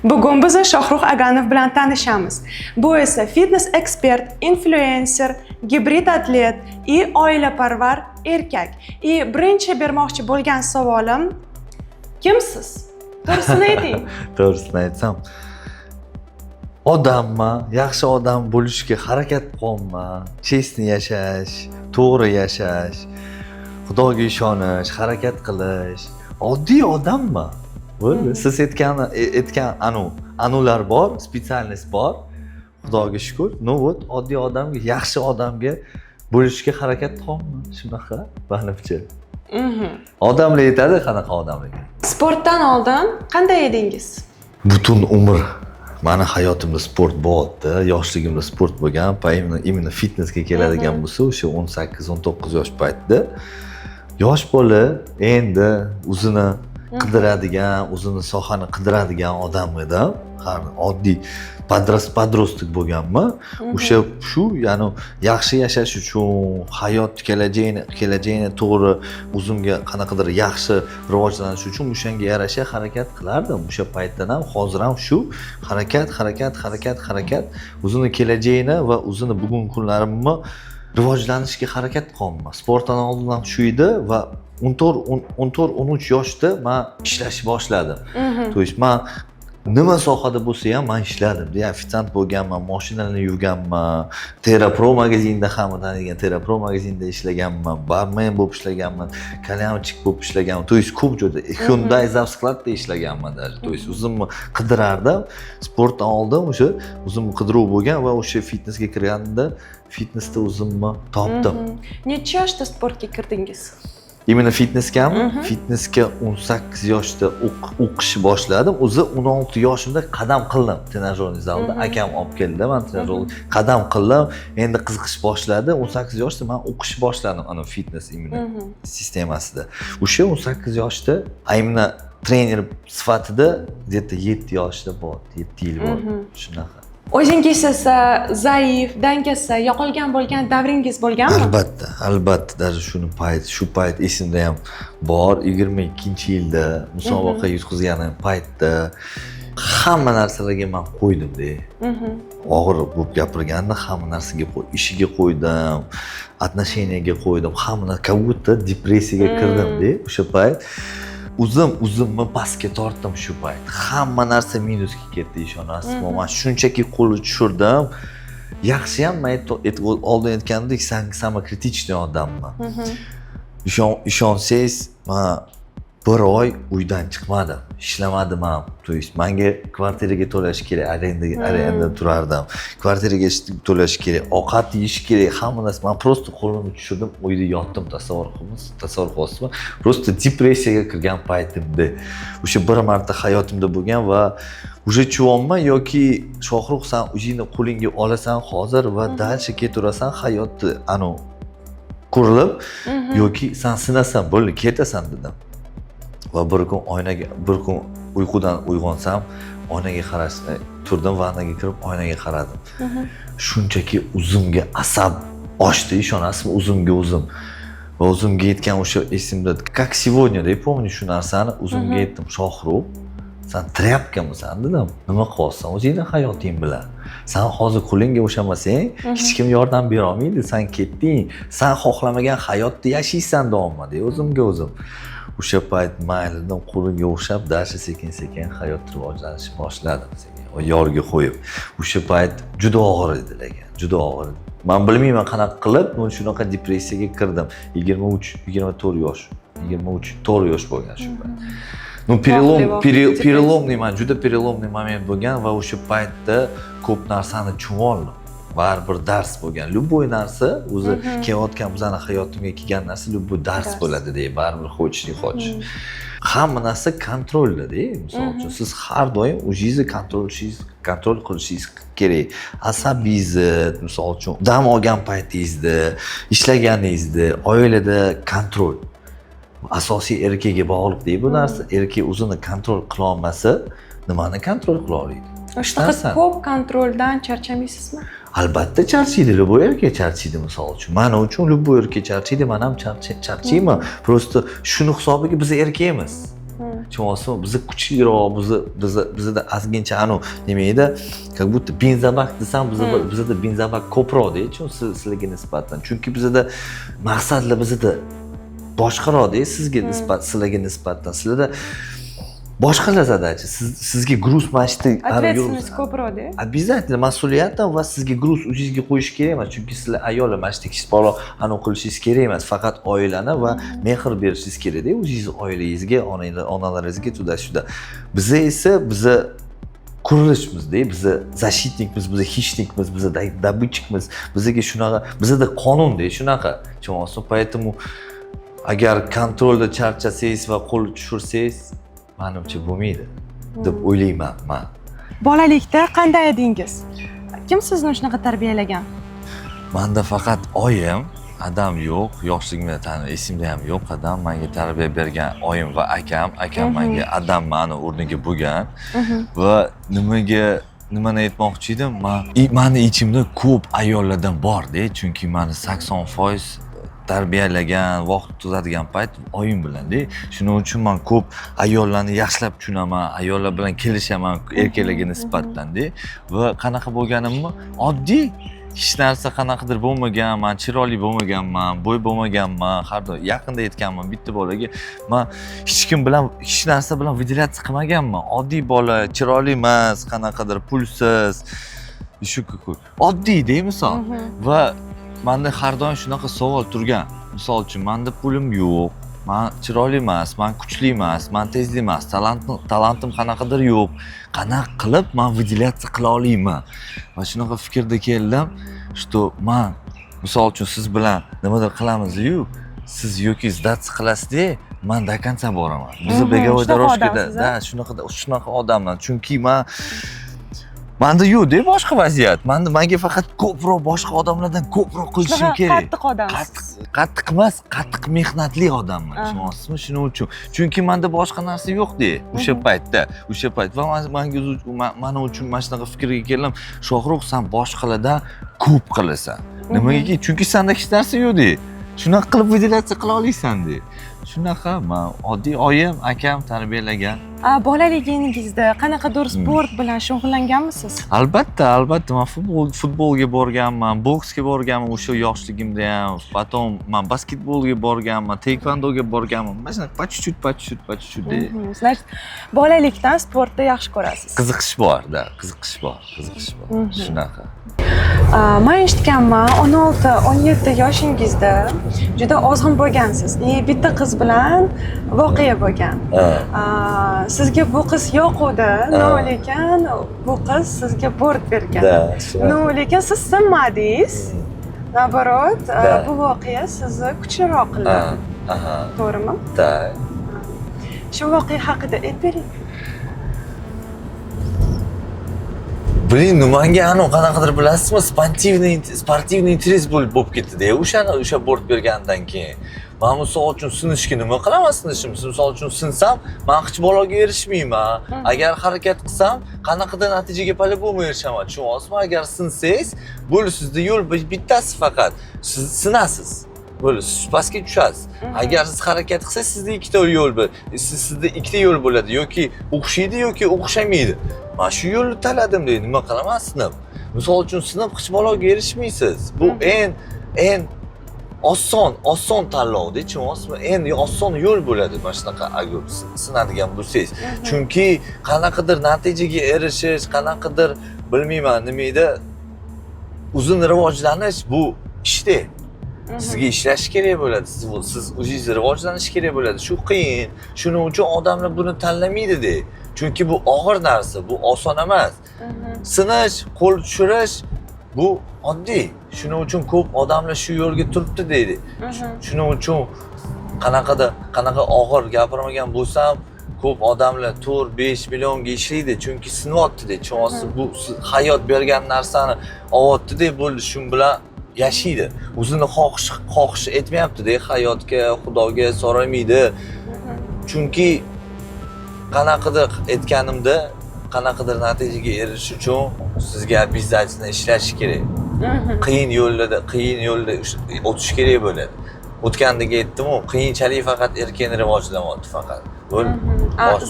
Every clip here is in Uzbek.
Bugun biz Shohrux Aganov bilan tanishamiz. Bu esa fitness ekspert, influencer, gibrid atlet, oilaparvar erkak. Birinchi bermoqchi bo'lgan savolim, kimsiz? To'g'risini ayting. To'g'risini aytsam, odamman, yaxshi odam bo'lishga harakat qilyapman. Chestni yashash, to'g'ri yashash, Xudoga ishonish, harakat qilish. Oddiy odamman. Bo'ldi. Siz aytgan anular bor, spesialist bor. Xudoga shukr. Oddiy odamga, yaxshi odamga bo'lishga harakat qilyapman. Shunaqa, menimcha. Odamlar aytadi, qanaqa odamlar. Sportdan oldin qanday edingiz? Butun umr meni hayotimda sport bo'ldi. Yoshligimda sport bo'lgan, imенно fitnessga keladigan bo'lsa, o'sha 18-19 yosh paytida yosh bola endi o'zini qidiradigan, o'zini sohani qidiradigan odam edim. Oddiy podrostok bo'lganman. Shu, ya'ni yaxshi yashash uchun, hayot kelajagini to'g'ri o'zimga qanaqadir yaxshi rivojlanish uchun o'shanga yarasha harakat qilardim. O'sha paytdan ham, hozir ham shu harakat, o'zini kelajagini va o'zini bugungi kunlarimni rivojlanishga harakat qilyapman. Sportdan oldin ham shu edi va 14-13 yoshda men ishlashni boshladim. To есть men nima sohada bo'lsa ham men ishladim. Ofitsiant bo'lganman, mashinalarni yuvganman, TerraPro magazinida hamma tanigan TerraPro magazinida ishlaganman, barmen bo'lib ishlaganman, kalyamchik bo'lib ishlaganman. To есть ko'p joyda Hyundai Zavskladda ishlaganman даже. To есть o'zimni qidirardim. Sportdan oldin o'sha o'zimni qidiruv bo'lgan va o'sha fitnessga kirganimda fitnessda o'zimni topdim. Necha yoshda sportga kirdingiz? Именно fitnessgami? Fitnessga 18 yoshda o'qishni boshladim. O'zi 16 yoshimda qadam qildim trenajyorniy zalda. Akam olib keldi, men trenajyorda qadam qildim. Endi qiziqish boshladi. 18 yoshda men o'qishni boshladim ana fitness imенно sistemasida. O'sha 18 yoshda imенно trener sifatida где-то 7 yoshda bo'ldi, 7 yil bo'ldi. Shunaqa. O'zingiz esa zaif, dangasa, yo'qolgan bo'lgan davringiz bo'lganmi? Albatta, даже shu payt esimda ham bor. 22-yilda musobaqa yutqizganim paytda hamma narsalarga men qo'ydim-da. Og'ir bo'lib gapirganda hamma narsaga ishiga qo'ydim, отношениyaga qo'ydim, hamma как будто depressiyaga kirdim-da o'sha payt. O'zimni pastga tortdim shu payt. Hamma narsa minusga ketdi, ishonasizmi? Men shunchaki qo'lni tushirdim. Yaxshi ham men oldin aytgandek, samый kritikniy odamman. Ishonsangiz, men bir oy uydan chiqmadim, ishlamadim ham. To есть menga kvartiraga to'lash kerak, arenda turardim. Kvartiraga to'lash kerak, ovqat yeyish kerak, hamma narsa. Men просто qo'limni tushirdim, uyda yotdim, tasavvur qilasizmi? Просто depressiyaga kirgan paytimda. O'sha bir marta hayotimda bo'lgan va o'sha chuvonman yoki Shohrux sen o'zingni qo'lingga olasan hozir va dalcha keturasan hayotni qurilib yoki sen sinasan, bo'ldi, ketasan dedim. Va bir kun uyqudan uyg'onsam, oynaga qarashni turdim, vannaga kirib oynaga qaradim. Shunchaki o'zimga asab oshdi, ishonasizmi, o'zimga o'zim. Va o'zimga aytgan o'sha esimda, как сегодня, deb помню shu narsani o'zimga aytdim, Shohrux, sen trapkamisan dedim. Nima qilyapsan o'zingning hayoting bilan? Sen hozir qo'lingga o'shamasang, hech kim yordam bera olmaydi, sen ketding. Sen xohlamagan hayotni yashaysan davomida, deb o'zimga o'zim. O'sha payt maylidan qo'liga o'xshab, dasha sekin-sekin hayot rivojlanishni boshladim. Yorga qo'yib. O'sha payt juda og'ir edi lekin, juda og'ir edi. Men bilmayman qanaqa qilib, men shunaqa depressiyaga kirdim. 24 yosh. 24 yosh bo'lgan shu payt. Переломный, juda переломный moment bo'lgan va o'sha paytda ko'p narsani tushunoldim. Baribir dars bo'lgan. Любой narsa o'zi kelayotgan bizning hayotimga kelgan narsa любой dars bo'ladi deb, baribir xo'chish. Hamma narsa kontrolda-da. Misol uchun siz har doim o'zingizni kontrol qilishingiz kerak. Asabingizni, misol uchun dam olgan paytingizda, ishlaganingizda, oilada kontrol. Asosiy erkakka bog'liq deb bu narsa. Erkak o'zini kontrol qila olmasa, nimani kontrol qila oladi? Shunaqa ko'p kontroldan charchamaysizmi? Albatta charchaydi, любой erkak charchaydi misol uchun. Mana uchun любой erkak charchaydi, men ham charchayman. Просто shuni hisobiga biz erkakmiz. tushunyapsizmi? Biza kuchliroq, bizda ozgincha nimaydi, как будто benzabak desam, bizda benzabak ko'proqda, sizlarga nisbatan. Chunki bizda maqsadlar bizda boshqaroqda, sizlarga nisbatan. Sizlarda boshqalar zadachi. Sizga gruz mashti ответственность ko'proqda. Обязательно mas'uliyat va sizga gruz o'zingizga qo'yish kerak emas, chunki sizlar ayollar mashti kichikroq qilishingiz kerak emas, faqat oilani va mehr berishingiz kerak-da, o'zingiz oilangizga, onalaringizga tuda. Biza esa qurilishmizda, biza защитникmiz, biza hechnikmiz, biza добытчикmiz, bizaga shunaqa, bizada qonunda shunaqa. Tushunyapsizmi? Поэтому agar kontrolda charchasangiz va qo'l tushirsangiz, menimcha bo'lmaydi deb o'ylayman men. Bolalikda qanday edingiz? Kim sizni shunaqa tarbiyalagan? Menda faqat oyim, adam yo'q, yoshligimda esimda ham yo'q adam menga tarbiya bergan oyim va akam menga adam mani o'rniga bo'lgan va nimani aytmoqchi edim? Meni ichimda ko'p ayollardan bor-da, chunki meni 80% tarbiyalagan, vaqt o'tkazadigan payt oyim bilan-da. Shuning uchun men ko'p ayollarni yaxshilab tushunaman, ayollar bilan kelishaman erkaklarga nisbatan-da. Va qanaqa bo'lganimni oddiy, hech narsa qanaqadir bo'lmagan, men chiroyli bo'lmaganman, bo'y bo'lmaganman, har doim yaqinda aytganman bitta bolaga, men hech narsa bilan выделяться qilmaganman. Oddiy bola, chiroyli emas, qanaqadir pulsiz, oddiy-da misol. Va menda har doim shunaqa savol turgan. Misol uchun, menda pulim yo'q, men chiroyli emas, men kuchli emas, men tezli emas, talentim qanaqadir yo'q. Qanaqa qilib men выделяться qila olayman? Va shunaqa fikrda keldim, что men misol uchun siz bilan nimadir qilamiz-yu, siz yoki sdats qilasizda, men до конца boraman. Biz begovой дорожкада, shunaqa odamman. Chunki menda yo'q-da boshqa vaziyat. Menga faqat ko'proq boshqa odamlardan ko'proq qilishim kerak. Qattiq odamsiz. Qattiq emas, qattiq mehnatli odamman. Tushunyapsizmi? Shuning uchun. Chunki menda boshqa narsa yo'q-da o'sha paytda. Va men uchun mana shunaqa fikrga keldim. Shohruh, sen boshqalardan ko'p qilasan. Nimaga? Chunki senda hech narsa yo'q-da. Shunaqa qilib выделяться qila olaysan-da. Shunaqa men oddiy oyim, akam tarbiyalagan. Bolaligingizda qanaqadir sport bilan shug'ullanganmisiz? Albatta, men futbolga borganman, boksga borganman o'sha yoshligimda ham. Potom men basketbolga borganman, taekvondoga borganman. Mana shunaqa po chut-chut. Значит, bolalikdan sportda yaxshi ko'rasiz. Qiziqish bor-da, qiziqish bor. Shunaqa. Men eshitganman, 16-17 yoshingizda juda ozg'in bo'lgansiz. Bitta qiz bilan voqea bo'lgan. Sizga bu qiz yoquvdi, lekin bu qiz sizga bort bergan. Lekin siz sinmadingiz. Naborot, bu voqea sizni kuchliroq qildi. To'g'rimi? Shu voqea haqida aytib bering. Блин, menga qanaqadir bilasizmi, sportivniy interes bo'lib ketdi-da. O'sha bort bergandan keyin. Men misol uchun sinishga nima qilaman sinishim? Misol uchun sinsam, men hech baloga erishmayman. Agar harakat qilsam, qanaqadir natijaga по-любому erishaman. Tushunyapsizmi? Agar sinsangiz, bo'ldi sizda yo'l bittasi faqat. Siz sinasiz. Bo'ldi, siz pastga tushasiz. Agar siz harakat qilsangiz, sizda ikkita yo'l bor. Sizda ikkita yo'l bo'ladi, yoki o'xshaydi yoki o'xshamaydi. Men shu yo'lni tanladim deydi. Nima qilaman sinib? Misol uchun sinib hech baloga erishmaysiz. Bu eng oson tanlovda, tushunyapsizmi? Eng oson yo'l bo'ladi mana shunaqa agar sinadigan bo'lsangiz. Chunki qanaqadir natijaga erishish, qanaqadir bilmayman nimada uzun rivojlanish bu ishda. Sizga ishlash kerak bo'ladi. Siz o'zingiz rivojlanish kerak bo'ladi. Shu qiyin. Shuning uchun odamlar buni tanlamaydi-da. Chunki bu og'ir narsa, bu oson emas. Sinish, qo'l tushirish bu oddiy. Shuning uchun ko'p odamlar shu yo'lga turibdi deydi. Shuning uchun qanaqa og'ir gapirmagan bo'lsam, ko'p odamlar 4-5 millionga ishlaydi, chunki sinyapti-da. Chunki bu hayot bergan narsani olyapti-da, bo'ldi, shu bilan yashaydi. O'zini xohish etmayapti-da, hayotga, Xudoga so'ramaydi. Chunki qanaqadir aytganimda, qanaqadir natijaga erishish uchun sizga обязательно ishlash kerak. Qiyin yo'lda o'tish kerak bo'ladi. O'tgandagi aytdim-ku, qiyinchilik faqat erkakni rivojlamoqda faqat. bo'ldi.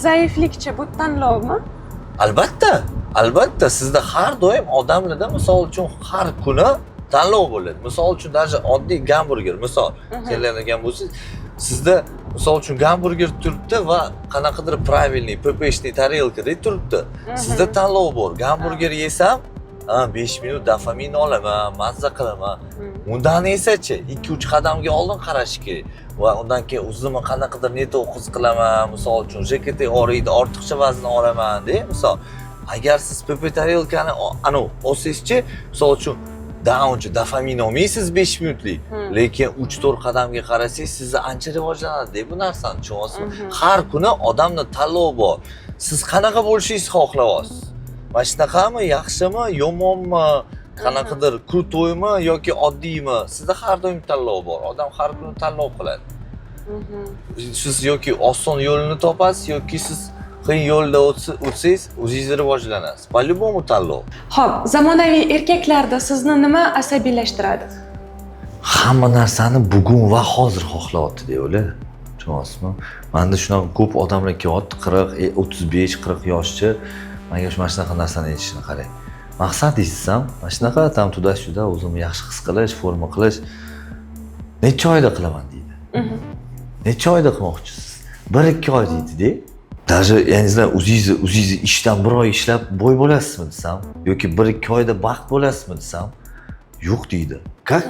Zaiflikchi bu tanlovmi? Albatta sizda har doim odamlarda misol uchun har kuni tanlov bo'ladi. Misol uchun даже oddiy gamburger, misol keladigan bo'lsangiz, sizda misol uchun gamburger turibdi va qanaqadir правильный, ppshniy tarelkada turibdi. Sizda tanlov bor. Gamburger yesam, 5 minut dopamin olaman, mazza qilaman. Undan esa-chi 2-3 qadamga oldin qarash kerak. Va undan keyin o'zimni qanaqadir netov his qilaman, misol uchun JKT oriydi, ortiqcha vazn olaman, de, misol. Agar siz pp tarelkani olsangizchi, misol uchun daunchi dopamin olmaysiz 5 minutlik, lekin 3-4 qadamga qarasangiz sizni ancha rivojlanadi deb bu narsani tushunyapsizmi? Har kuni odamning tanlovi bor. Siz qanaqa bo'lishingizni xohlayapsiz? Mana shunaqami, yaxshimi, yomonmi, qanaqadir krutoymi yoki oddiymi? Sizda har doim tanlov bor. Odam har kuni tanlov qiladi. Siz yoki oson yo'lini topasiz yoki siz qiyin yo'lda o'tsangiz, o'zingiz rivojlanasiz. По-любому tanlov. Xo'p, zamonaviy erkaklarda sizni nima asabiylashtiradi? Hamma narsani bugun va hozir xohlayapti deb o'ylaydi. Tushunyapsizmi? Menda shunaqa ko'p odamlar kelyapti, 40, 35, 40 yoshchi. Menga mana shunaqa narsani aytishini qarang. Maqsad eshitsam, mana shunaqa tam tuda-shuda o'zimni yaxshi his qilish, forma qilish necha oyda qilaman deydi. Necha oyda qilmoqchisiz? 1-2 oy deydi-da. Даже, ya'ni o'zingiz ishdan 1 oy ishlab boy bo'lasizmi desam, yoki 1-2 oyda baxt bo'lasizmi desam, yo'q deydi. Как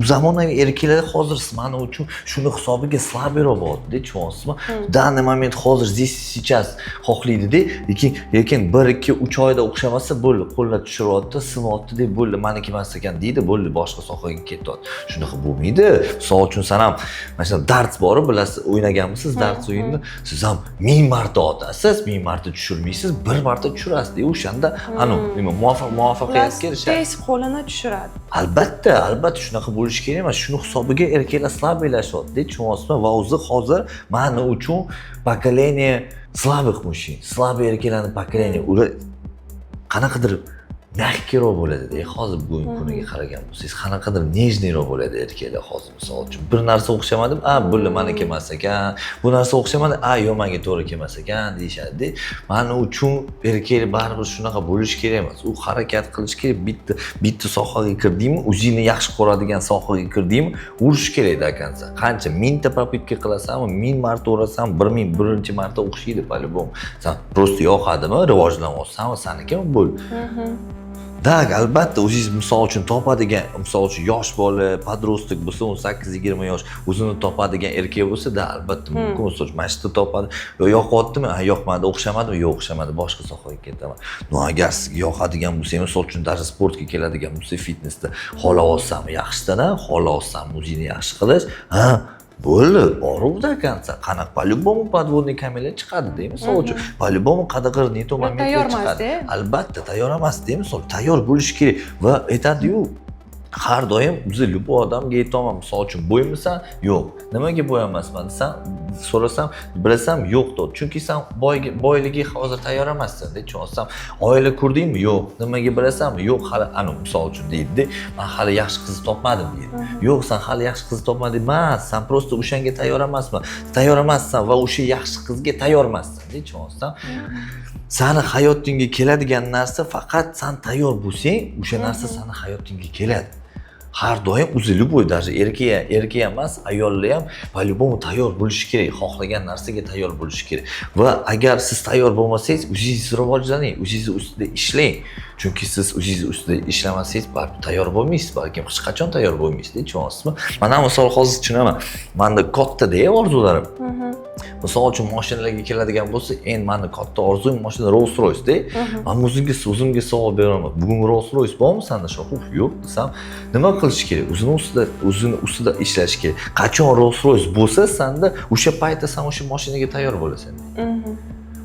zamonaviy erkaklar hozir mana uchun shuni hisobiga slabroq bo'ldi, tushunyapsizmi? Данный момент hozir здесь сейчас xohlaydi-da, lekin 1-2-3 oyda o'xshamasa bo'ldi, qo'llar tushiryapti, sinyapti deb bo'ldi, meniki emas ekan deydi, bo'ldi, boshqa sohaga ketyapti. Shunaqa bo'lmaydi. Misol uchun san ham mana shu darts bor, bilasiz, o'ynaganmisiz darts o'yinini? Siz ham 1000 marta otasiz, 1000 marta tushirmaysiz, 1 marta tushirasiz. O'shanda nima muvaffaqiyatga erishasiz. Tez qo'lini tushiradi. Albatta shunaqa bo'lishi kerak emas. Shuni hisobiga erkaklar slablashyapti, tushunyapsizmi? Va o'zi hozir mana uchun pokoleniya slabых мужчин, slabый erkaklarning pokoleniya, ular qanaqadir mягкийroq bo'ladi-da. Hozir bugungi kuniga qaragan bo'lsangiz, qanaqadir nejniyroq bo'ladi erkaklar hozir. Misol uchun bir narsa o'xshamadim, bo'ldi, meniki emas ekan. Bu narsa o'xshamadi, yo'q, menga to'g'ri kelmas ekan deyshadi. Mana uchun erkaklar baribir shunaqa bo'lish kerak emas. U harakat qilish kerak. Bitta sohaga kirdingmi, o'zingni yaxshi ko'radigan sohaga kirdingmi, urish kerak ekansa. Qancha 1000 ta попытка qilasanmi, 1000 marta urasan, 1000-marta o'xshaydi по-любому. Sen просто yoqadimi, rivojlanyapsanmi, sanikimi bo'l. Так, albatta o'zingiz misol uchun topadigan, misol uchun yosh bola, podrostok bo'lsa, 18-20 yosh o'zini topadigan erkak bo'lsa, albatta mumkin, misol uchun mana shuni topadi. Yoqyaptimi? Yoqmadi, o'xshamadimi? Yo'q, o'xshamadi, boshqa sohaga ketaman. Agar sizga yoqadigan bo'lsa, misol uchun даже sportga keladigan bo'lsa, fitnessda xohlayapsanmi, yaxshidan, xohlayapsanmi o'zingni yaxshi qilish, bo'ldi, boruvda ekansan. Qanaqa по-любому подводный камерlar chiqadi-da, misol uchun. По-любому qadag'ir neto momentlar chiqadi. Albatta, tayyor emas, misol, tayyor bo'lish kerak va aytadi-yu, har doim biz любой odamga aytaman, misol uchun bo'ymisan? Yo'q. Nimaga bo'y emasman desam, so'rasam, bilasam, yo'q deb. Chunki sen boyligi hozir tayyor emassan, deb tushunsam, oila qurdingmi? Yo'q. Nimaga bilasanmi? Yo'q, hali misol uchun deydi, men hali yaxshi qiz topmadim deydi. Yo'q, sen hali yaxshi qiz topmading emas, sen просто o'shanga tayyor emassan. Tayyor emassan va o'sha yaxshi qizga tayyor emassan, deb tushunsam. Sani hayotingga keladigan narsa faqat sen tayyor bo'lsang, o'sha narsa sani hayotingga keladi. Har doim o'zi любой, даже erkak emas, ayollar ham по-любому tayyor bo'lishi kerak, xohlagan narsaga tayyor bo'lishi kerak. Va agar siz tayyor bo'lmasangiz, o'zingiz rivojlaning, o'zingiz ustida ishlang. Chunki siz o'zingiz ustida ishlamasangiz, baribir tayyor bo'lmaysiz, balkim hech qachon tayyor bo'lmaysiz, tushunyapsizmi? Mana misol hozir tushunaman. Menda katta-da orzularim. Misol uchun mashinalarga keladigan bo'lsa, endi meni katta orzum mashina Rolls-Royce-da. Men o'zimga savol beraman. Bugun Rolls-Royce bormi senda Shohuf? Yo'q desam, nima qilish kerak? O'zini ustida ishlash kerak. Qachon Rolls-Royce bo'lsa, senda o'sha paytda sen o'sha mashinaga tayyor bo'lasan.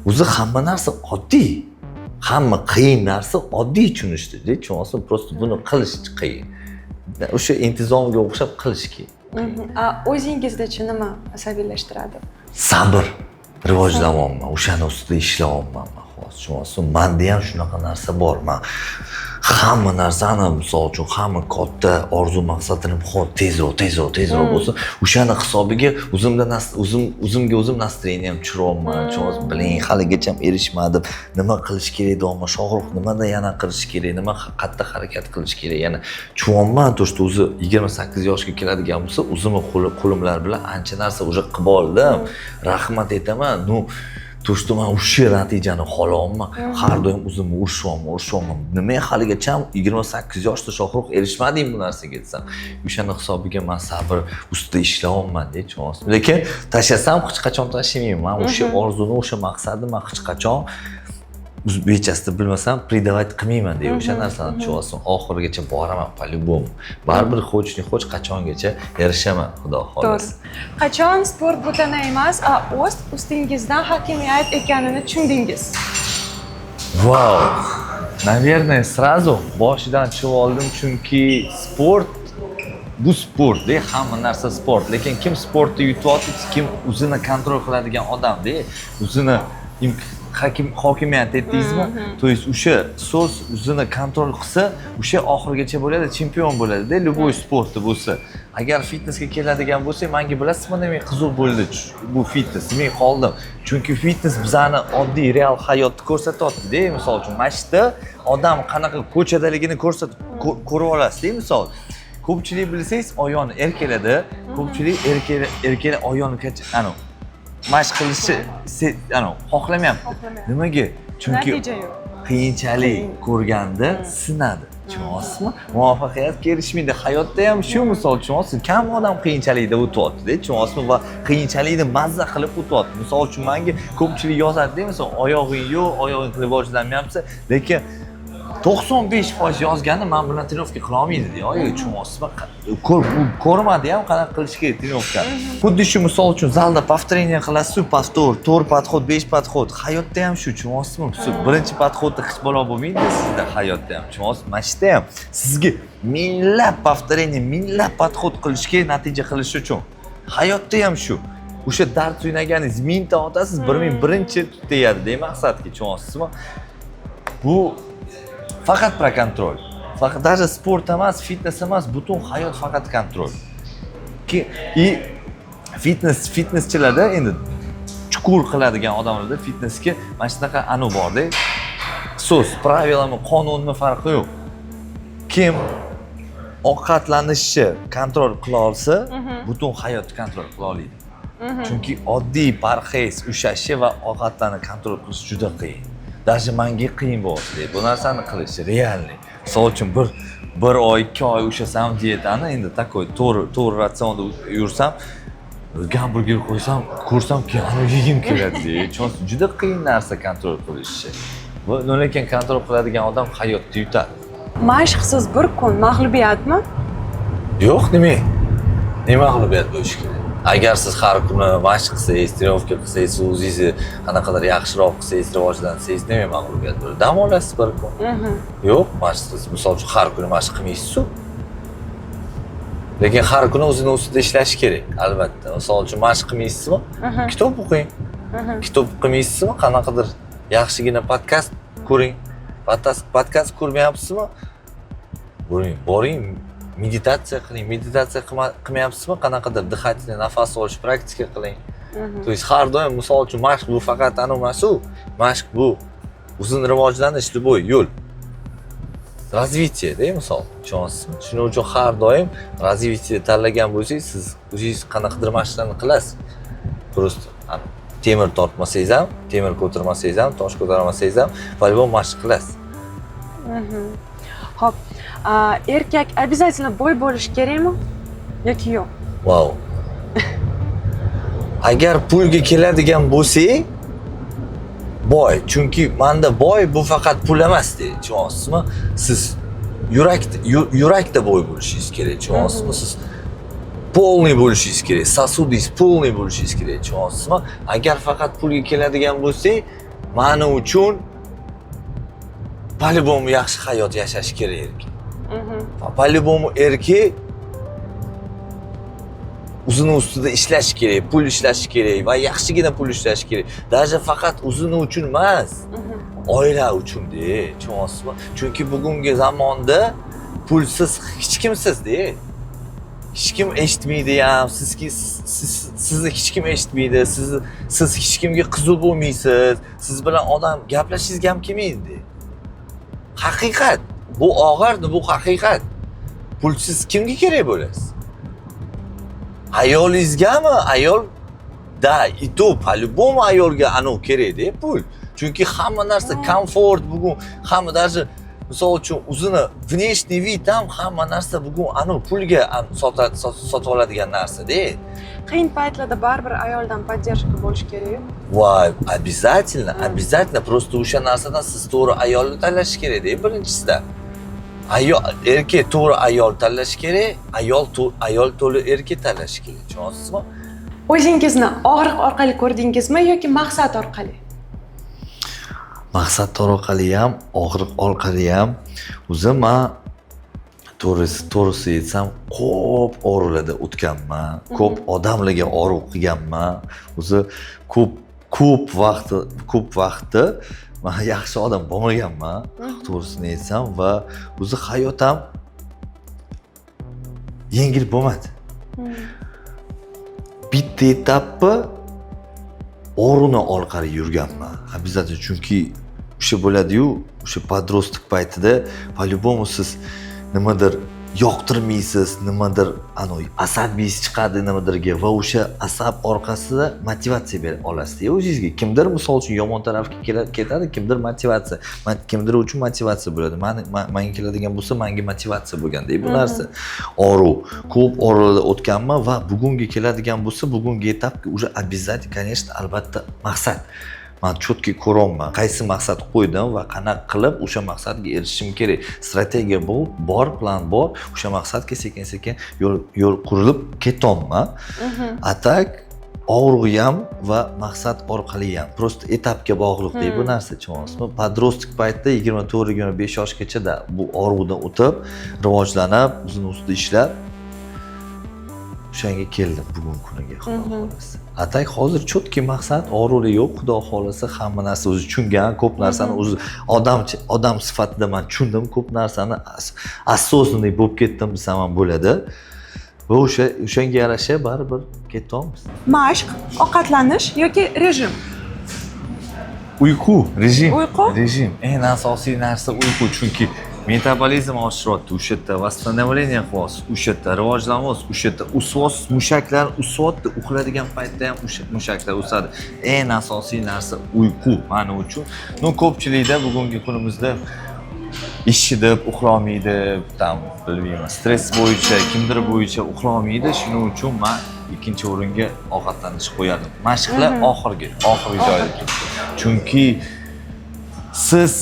O'zi hamma narsa oddiy. Hamma qiyin narsa oddiy tushunishdi. Tushunyapsizmi? Просто buni qilish qiyin. O'sha intizomga o'xshab qilish kerak. O'zingizda-chi nima asabiylashtiradi? Sabr, rivojlanyapman, o'shani ustida ishlayapman tushunyapsizmi? Menda ham shunaqa narsa bor. Men hamma narsani, misol uchun, hamma katta orzu maqsadini tezroq bo'lsa, o'shani hisobiga o'zimga o'zim настроением tushiryapman. Tushunyapsizmi? Biling, haligacha ham erishmadim. Nima qilish kerak deyapman? Shohruh nimada yana qilish kerak? Nima qattiq harakat qilish kerak? Yana tushunyapman, to что o'zi 28 yoshga keladigan bo'lsa, o'zimni qo'limlar bilan ancha narsa уже qilib oldim. Rahmat aytaman. То, что men o'sha natijani xohlayapman. Har doim o'zimni urishyapman. Nima haligacha 28 yoshda Shohruh erishmadim bu narsaga desam, o'shani hisobiga men sabr ustida ishlayapman deb tushunyapsizmi? Lekin tashlasam hech qachon tashlamayman. Men o'sha orzuni, o'sha maqsadni men hech qachon bechasida bilmasam predavать qilmayman deb o'sha narsani tushunyapsizmi? Oxirigacha boraman по-любому. Baribir xo'sh qachongacha erishaman, xudo xolasa. Qachon sport bu tana emas, o'z ustingizdan hokimiyat ekanini tushundingiz? Vau! Наверное, сразу boshidan tushib oldim, chunki sport bu sport-da, hamma narsa sport. Lekin kim sportda yutyapti, kim o'zini kontrol qiladigan odam-da, o'zini hokimiyat etdingizmi? То есть o'sha so'z o'zini kontrol qilsa, o'sha oxirigacha bo'ladi, chempion bo'ladi-da, любой sportda bo'lsa. Agar fitnessga keladigan bo'lsak, menga bilasizmi, nima qiziq bo'ldi bu fitness. Men qoldim. Chunki fitness bizani oddiy real hayotni ko'rsatyapti-da. Misol uchun, mashqda odam qanaqa ko'chadaligini ko'rib olasiz-da, misol. Ko'pchilik bilsangiz, oyog'ini erkaladi, ko'pchilik erkala oyog'ini mashq qilishni xohlamayapti. Nimaga? Chunki natija yo'q. Qiyinchalik ko'rganda sinadi. Tushunyapsizmi? Muvaffaqiyatga erishmaydi. Hayotda ham shu misol tushunyapsiz. Kam odam qiyinchilikda o'tyapti-da, tushunyapsizmi? Va qiyinchilikni mazza qilib o'tyapti. Misol uchun menga ko'pchilik yozadi-da, misol oyog'ing yo'q, oyog'ing rivojlanmayapti, lekin 95% yozgani men bilan trenovka qila olmaydi deya. Tushunyapsizmi? Ko'rmadi ham qanaqa qilish kerak trenovkani. Xuddi shu misol uchun zalda повторение qilasiz, повтор, 4 подход, 5 подход. Hayotda ham shu, tushunyapsizmi? Birinchi podxodda hech balo bo'lmaydi sizda hayotda ham. Tushunyapsizmi? Mashqda ham sizga minglab повторение, minglab podxod qilish kerak natija qilish uchun. Hayotda ham shu. O'sha dard o'ynaganingiz 1000 ta otasiz, 1001-chi tegadi demak maqsadga, tushunyapsizmi? Bu faqat pro kontrol. Faqat даже sport emas, fitness emas, butun hayot faqat kontrol. Fitnesschilarda endi chuqur qiladigan odamlarda fitnessga mana shunaqa borda. So'z, pravilami, qonunmi farqi yo'q. Kim ovqatlanishni kontrol qila olsa, butun hayotni kontrol qila oladi. Chunki oddiy parhez ushlashi va ovqatlarni kontrol qilish juda qiyin. Даже menga qiyin bo'ldi bu narsani qilish, realniy. Misol uchun bir oy, 2 oy ushlasam dietani, endi takoy to'g'ri ratsionda yursam, gamburger qo'ysam, ko'rsamki, yegim keladi. Juda qiyin narsa kontrol qilish. Va lekin kontrol qiladigan odam hayotda yutadi. Mashqsiz bir kun mag'lubiyatmi? Yo'q, nima? Nima mag'lubiyat bo'lishi kerak? Agar siz har kuni mashq qilsangiz, trenovka qilsangiz, o'zingizni qanaqadir yaxshiroq qilsangiz, rivojlansangiz, nima mag'lubiyat bo'ladi? Dam olasiz bir kun. Yo'q, mashqsiz. Misol uchun har kuni mashq qilmaysiz-ku. Lekin har kuni o'zini ustida ishlash kerak, albatta. Misol uchun mashq qilmaysizmi? Kitob o'qing. Kitob o'qimaysizmi? Qanaqadir yaxshigina podkast ko'ring. Podkast ko'rmayapsizmi? Boring. Meditatsiya qiling. Meditatsiya qilmayapsizmi? Qanaqadir dihательный nafas olish praktika qiling. То есть har doim misol uchun mashq bu faqat emas-ku. Mashq bu o'zini rivojlanish любой yo'l. Развитие-da misol. Tushunyapsizmi? Shuning uchun har doim развитие tanlagan bo'lsangiz, siz o'zingiz qanaqadir mashqlarni qilasiz. Просто temir tortmasangiz ham, temir ko'tarmasangiz ham, tosh ko'tarmasangiz ham, по-любому mashq qilasiz. Xo'p, erkak обязательно boy bo'lish kerakmi yoki yo'q? Vau. Agar pulga keladigan bo'lsak, boy. Chunki menda boy bu faqat pul emas deydi, tushunyapsizmi? Siz yurakda boy bo'lishingiz kerak, tushunyapsizmi? Siz полный bo'lishingiz kerak, сосудingiz полный bo'lishingiz kerak, tushunyapsizmi? Agar faqat pulga keladigan bo'lsak, meni uchun по-любому yaxshi hayot yashash kerak erkak. По-любому erkak o'zini ustida ishlash kerak, pul ishlash kerak va yaxshigina pul ishlash kerak. Даже faqat o'zini uchun emas. oila uchun-da, tushunyapsizmi? Chunki bugungi zamonda pulsiz hech kimsiz-da. Hech kim eshitmaydi ham, sizni hech kim eshitmaydi, siz hech kimga qiziq bo'lmaysiz, siz bilan odam gaplashishga ham kelmaydi. Haqiqat. Bu og'irdi, bu haqiqat. Pulsiz kimga kerak bo'lasiz? Ayolingizgami? Ayol da, и то по-любому ayolga anav kerak-da pul. Chunki hamma narsa komfort bugun, hamma даже misol uchun o'zini внешний вид ham hamma narsa bugun anav pulga sotib oladigan narsa-da. Qiyin paytlarda baribir ayoldan поддержка bo'lish kerak. Voy, обязательно просто o'sha narsadan siz to'g'ri ayolni tanlash kerak-da birinchisida. Erkak to'g'ri ayol tanlash kerak, ayol to'g'ri erkak tanlash kerak. Tushunyapsizmi? O'zingizni og'riq orqali ko'rdingizmi yoki maqsad orqali? Maqsad orqali ham, og'riq orqali ham o'zim men to'g'risi aytsam, ko'p o'rinlarda o'tganman, ko'p odamlarga og'riq qilganman. O'zi ko'p vaqtda men yaxshi odam bo'lmaganman, to'g'risini aytsam va o'zi hayot ham yengil bo'lmadi. Bitta etapni o'rni orqali yurganman. Обязательно, chunki o'sha bo'ladi-yu, o'sha подросток paytida по-любому siz nimadir yoqtirmaysiz, nimadir asabingiz chiqadi nimadirga va o'sha asab orqasida motivatsiya bera olasiz. O'zingizga kimdir misol uchun yomon tarafga ketadi, kimdir motivatsiya, kimdir uchun motivatsiya bo'ladi. Menga keladigan bo'lsa, menga motivatsiya bo'lganda bu narsa. Ko'p o'rinlarda o'tganman va bugunga keladigan bo'lsa, bugungi etapga уже обязательно, конечно, albatta maqsad. Men cho'tki ko'raman, qaysi maqsad qo'ydim va qanaqa qilib o'sha maqsadga erishishim kerak. Strategiya bor, plan bor. O'sha maqsadga sekin-sekin yo'l qurilib ketyapman. Atak og'rig'i ham va maqsad orqali ham. Prosta etapga bog'liq bu narsa, tushunyapsizmi? Подросток paytda 24-25 yoshgacha da bu og'rig'idan o'tib, rivojlanib, o'zini ustida ishlab o'shanga keldim bugungi kuniga, xudo xolasa. Atak hozir cho'tki maqsad, og'riqli yo'q, xudo xolasa hamma narsa o'zi tushungan, ko'p narsani o'zi odam sifatida men tushundim, ko'p narsani осознанный bo'lib ketdim desam ham bo'ladi. Va o'shanga yarasha baribir ketyapmiz. Mashq, ovqatlanish yoki rejim? Uyqu, rejim. Rejim. Eng asosiy narsa uyqu, chunki metabolizm oshiryapti o'sha yerda, восстановление qilyapsiz o'sha yerda, rivojlanyapsiz o'sha yerda, o'syapsiz, mushaklar o'syapti, uxlaydigan paytda ham o'sha mushaklar o'sadi. Eng asosiy narsa uyqu meni uchun. Ko'pchilikda bugungi kunimizda ishi deb uxlamaydi, bilmayman, stress bo'yicha, kimdir bo'yicha uxlamaydi. Shuning uchun men ikkinchi o'ringa ovqatlanish qo'yadim. Mashqlar oxirgi joyda turibdi. Chunki siz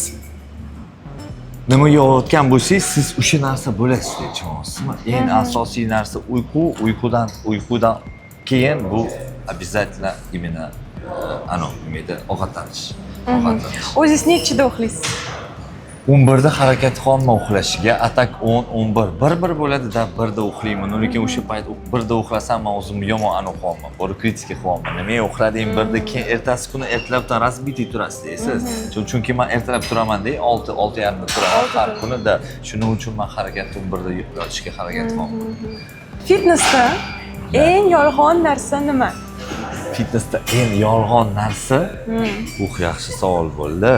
nima yeyotgan bo'lsangiz, siz o'sha narsa bo'lasiz, tushunyapsizmi? Eng asosiy narsa uyqudan keyin bu обязательно именно ovqatlanish. O'zingiz nechida uxlaysiz? 11da harakat qilma uxlashiga, atak 10-11. Bir bo'ladi-da, 1da uxlayman. Lekin o'sha payt 1da uxlasam, men o'zimni yomon qilyapman. Bor kritika qilyapman. Nimaga uxlading 1da, keyin ertasi kuni ertalabdan разбитый turasiz, deysiz. Chunki men ertalab turaman-da, 6:30da turaman har kunida. Shuning uchun men harakatni 11da yotishga harakat qilyapman. Fitnessda eng yolg'on narsa nima? Fitnessda eng yolg'on narsa? Yaxshi savol bo'ldi.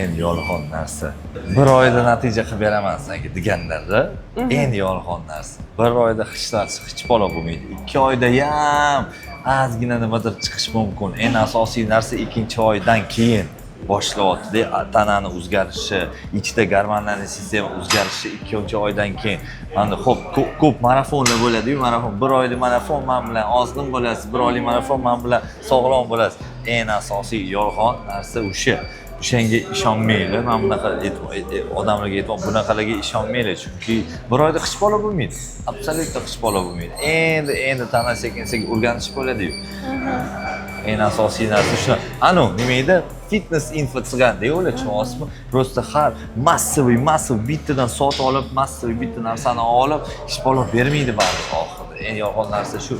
Eng yolg'on narsa. Bir oyda natija qilib beraman senga deganlarda, eng yolg'on narsa. Bir oyda hech bola bo'lmaydi. 2 oyda ham ozgina nimadir chiqish mumkin. Eng asosiy narsa 2-oydan keyin boshlayapti, tanani o'zgarishi, ichida gormonal sistema o'zgarishi 2-oydan keyin. Mana ko'p marafonlar bo'ladi-yu, bir oylik marafon men bilan ozg'in bo'lasiz, bir oylik marafon men bilan sog'lom bo'lasiz. Eng asosiy yolg'on narsa o'sha. O'shanga ishonmaylar. Men bunaqa odamlarga aytaman, bunaqalarga ishonmaylar, chunki bir oyda hech bola bo'lmaydi. Absolyutno hech bola bo'lmaydi. Endi tana sekin-sekin o'rganish bo'ladi-yu. Eng asosiy narsa shu. Nima edi? Fitness info qilganda o'yla, tushunyapsizmi? Prosta har massiv bittadan sot olib, massiv bitta narsani olib, hech bola bermaydi baribir oxirida. Eng yolg'on narsa shu.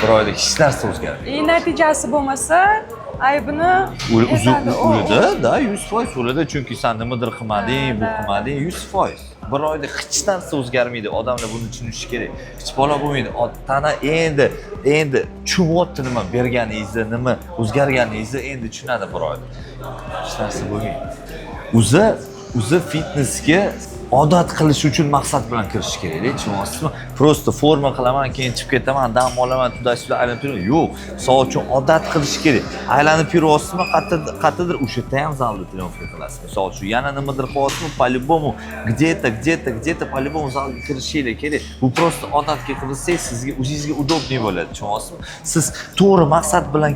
Bir oyda hech narsa o'zgarmaydi. Natijasi bo'lmasa, aybini da 100% o'ladi, chunki sen nimadir qilmading, bu qilmading, 100%. Bir oyda hech narsa o'zgarmaydi. Odamlar buni tushunishi kerak. Hech bola bo'lmaydi. Tana endi tushunayapti nima berganingizni, nima o'zgarganingizni endi tushunadi bir oyda. Hech narsa bo'lmaydi. O'zi fitnessga odat qilish uchun maqsad bilan kirish kerak-da, tushunasizmi? Prosta forma qilaman, keyin chiqib ketaman, dam olaman, tuda-shuda aylanib yuraman. Yo'q, misol uchun odat qilish kerak. Aylanib yuryapsizmi, qayerdadir o'sha yerda ham zalda trenirovka qilasiz. Misol uchun yana nimadir qilyapsizmi, по-любому где-то по-любому zalga kirishinglar kerak. Bu prosta odatga kirsangiz, sizga o'zingizga удобный bo'ladi, tushunasizmi? Siz to'g'ri maqsad bilan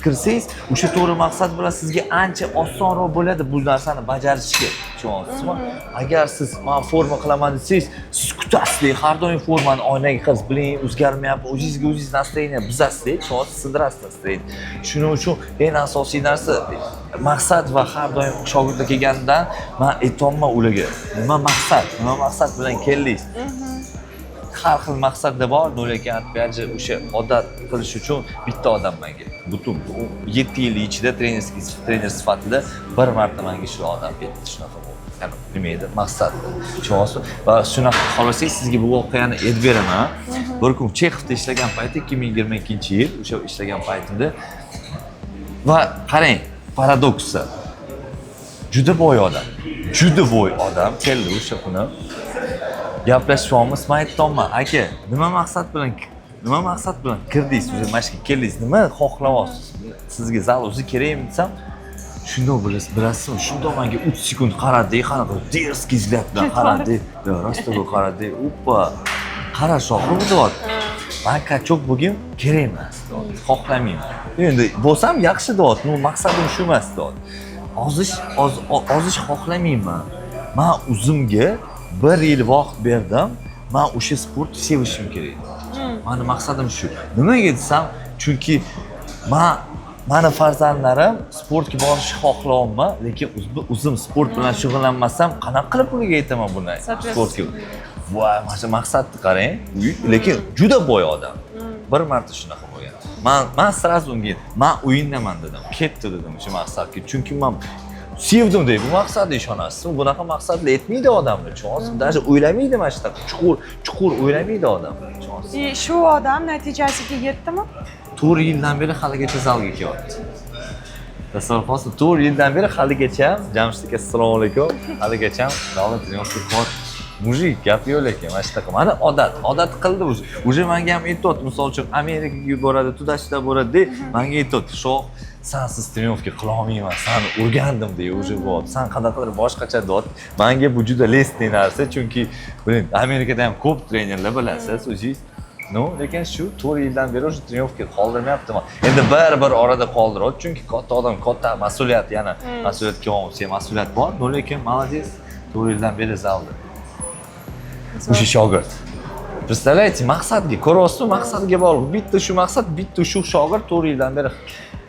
kirsangiz, o'sha to'g'ri maqsad bilan sizga ancha osonroq bo'ladi bu narsani bajarishga, tushunasizmi? Agar siz men forma qilaman desangiz, siz kutasiz, har doim formani oynaga qiz, biling, o'zgarmayapti, o'zingiz настроение buzasiz, tushunasiz, sindirasiz настроение. Shuning uchun eng asosiy narsa maqsad va har doim shogirdga kelgandan men aytolman ularga, nima maqsad bilan keldingiz? Har xil maqsadda bor, lekin опять o'sha odat qilish uchun bitta odam menga butun 7 yil ichida trener sifatida bir marta menga shu odam ketdi, shunaqa bo'ldi. Ya'ni nima edi? Maqsad. Tushunasizmi? Va shunaqa xohlasangiz sizga bu voqeani aytib beraman. Bir kun Chexovda ishlagan paytda 2022-yil o'sha ishlagan paytimda va qarang, paradoksi. Juda boy odam keldi o'sha kuni. Gaplashyapmiz, men aytdim, aka, nima maqsad bilan kirdingiz, o'zi mana shu yerga keldingiz, nima xohlayapsiz? Sizga zal o'zi kerakmi desam, shundoq bilasizmi, shundoq menga 3 sekund qaradi, qanaqa derskiy взгляд bilan qaradi, rostaga qaradi, oppa, qarash oqibdi. Men kachok bo'lgim kerak emas, xohlamayman. Endi bo'lsam yaxshi dot, men maqsadim shu emas dot. Ozish xohlamayman. Men o'zimga 1 yil vaqt berdim. Men o'sha sportni sevishim kerak. Meni maqsadim shu. Nimaga desam, chunki meni farzandlarim sportga borishni xohlayapman, lekin o'zim sport bilan shug'ullanmasam, qanaqa qilib ularga aytaman buni sportga? Voy, mana shu maqsadni qarang. Lekin juda boy odam. Bir marta shunaqa bo'lgan. Men sразу unga, men o'yindaman dedim. Ketdi dedim shu maqsadga. Chunki men sevdim deb bu maqsadga ishonasiz. Bunaqa maqsadlar aytmaydi odamlar, tushunasiz? Даже o'ylamaydi mana shunaqa chuqur o'ylamaydi odamlar, tushunasiz? Shu odam natijasiga yetdimi? 4 yildan beri haligacha zalga kelyapti. Tasavvur qilasiz, 4 yildan beri haligacha, Jamshid aka assalomu alaykum, haligacha zalda trenirovka qilyapti. Mujik gap yo'q lekin mana shunaqa. Mana odat qildi o'zi. Уже menga ham aytibdi, misol uchun Amerikaga boradi, tudashda boradi, menga aytibdi, "Shoh, sensiz trenirovka qila olmayman, seni o'rgandim" deya o'zi bo'lyapti. Sen qanaqadir boshqacha dot. Menga bu juda lesniy narsa, chunki biling, Amerikada ham ko'p trenerlar bilasiz, o'zingiz. No, lekin shu 4 yildan beri o'sha trenirovka qoldirmayaptiman. Endi bir orada qoldiradi, chunki katta odam, katta mas'uliyat, yana mas'uliyatga olsa, mas'uliyat bor. Lekin молодец, 4 yildan beri zalda. O'sha shogird. Представляете, maqsadga, ko'ryapsizmi, maqsadga bog'liq. Bitta shu maqsad, bitta shu shogird 4 yildan beri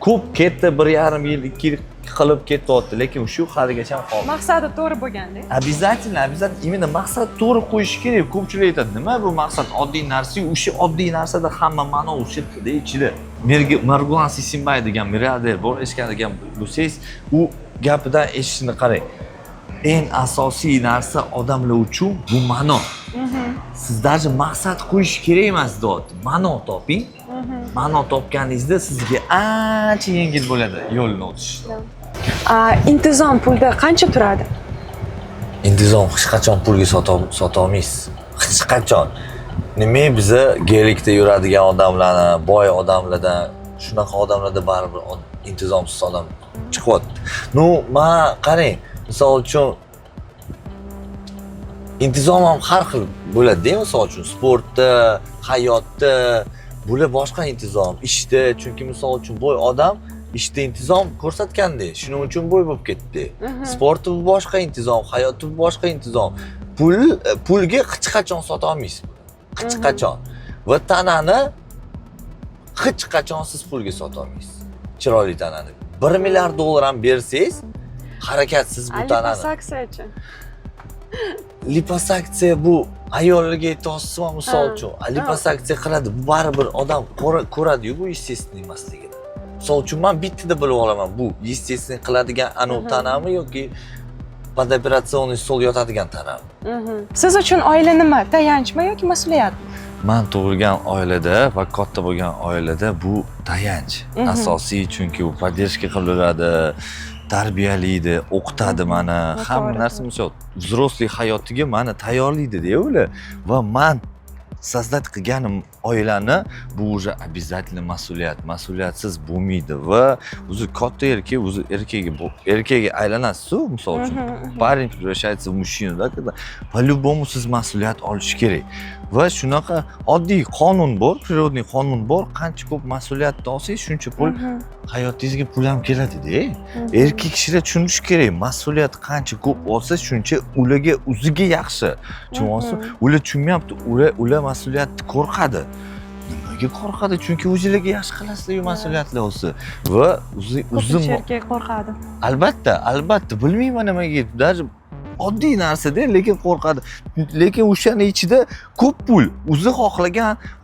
ko'p ketdi, 1,5 yil, 2 yil qilib ketyapti, lekin shu haligacha ham qoldi. Maqsadi to'g'ri bo'lganda. Обязательно, именно maqsad to'g'ri qo'yish kerak. Ko'pchilik aytadi, nima bu maqsad? Oddiy narsa, o'sha oddiy narsada hamma ma'no o'sha ichida. Margulan Sisimbayev degan milliarder bor, eshitgan bo'lsangiz, u gapidan eshitishni qarang. Eng asosiy narsa odamlar uchun bu ma'no. Siz даже maqsad qo'yish kerak emas dot. Ma'no toping. Ma'no topganingizda sizga ancha yengil bo'ladi yo'lni o'tish. Intizom pulda qancha turadi? Intizom hech qachon pulga sota olmaysiz. Hech qachon. Nima biza gelikda yuradigan odamlarni, boy odamlardan, shunaqa odamlarda baribir intizomsiz odam chiqyapti. No, men qarang, misol uchun intizom ham har xil bo'ladi, misol uchun sportda, hayotda, bular boshqa intizom, ishda, chunki misol uchun boy odam ishda intizom ko'rsatganda, shuning uchun boy bo'lib ketdi. Sportda bu boshqa intizom, hayotda bu boshqa intizom. Pulga hech qachon sota olmaysiz. Hech qachon. Va tanani hech qachon siz pulga sota olmaysiz. Chiroyli tanani. 1 milliard dollar ham bersangiz, harakatsiz bu tanani. Liposaksiyachi. Liposaksiya bu ayollarga aytyapsizmi, misol uchun, liposaksiya qiladi, bu baribir odam ko'radi-yu bu естественный emasligini. misol uchun men bittada bilib olaman bu естественный qiladigan anavi tanami yoki подоперационный stol yotadigan tanami. Siz uchun oila nima? Tayanchmi yoki mas'uliyatmi? Men tug'ilgan oilada va katta bo'lgan oilada bu tayanch. Asosiy chunki u поддержка qiladi, tarbiyalaydi, o'qitadi meni. Hamma narsa misol взрослый hayotiga meni tayyorlaydi-da ular. Va men sozdать qilganim oilani bu уже обязательно mas'uliyat. Mas'uliyatsiz bo'lmaydi va o'zi katta erkak o'zi erkakga aylanasiz-ku, misol uchun. Parень превращается в мужчину, да, когда по-любому siz mas'uliyat olish kerak. Va shunaqa oddiy qonun bor, prirodniy qonun bor. Qancha ko'p mas'uliyatni olsangiz, shuncha pul hayotingizga pul ham keladi-da. Erkak kishilar tushunish kerak. Mas'uliyat qancha ko'p olsa, shuncha ularga o'ziga yaxshi. Tushunyapsizmi? Ular tushunmayapti. Ular mas'uliyatni qo'rqadi. Nimaga qo'rqadi? Chunki o'zingizga yaxshi qilasizlar mas'uliyatlar olsa. Va o'zim erkak qo'rqadi. Albatta, bilmayman nimaga. Даже oddiy narsa-da, lekin qo'rqadi. Lekin o'shani ichida ko'p pul. O'zi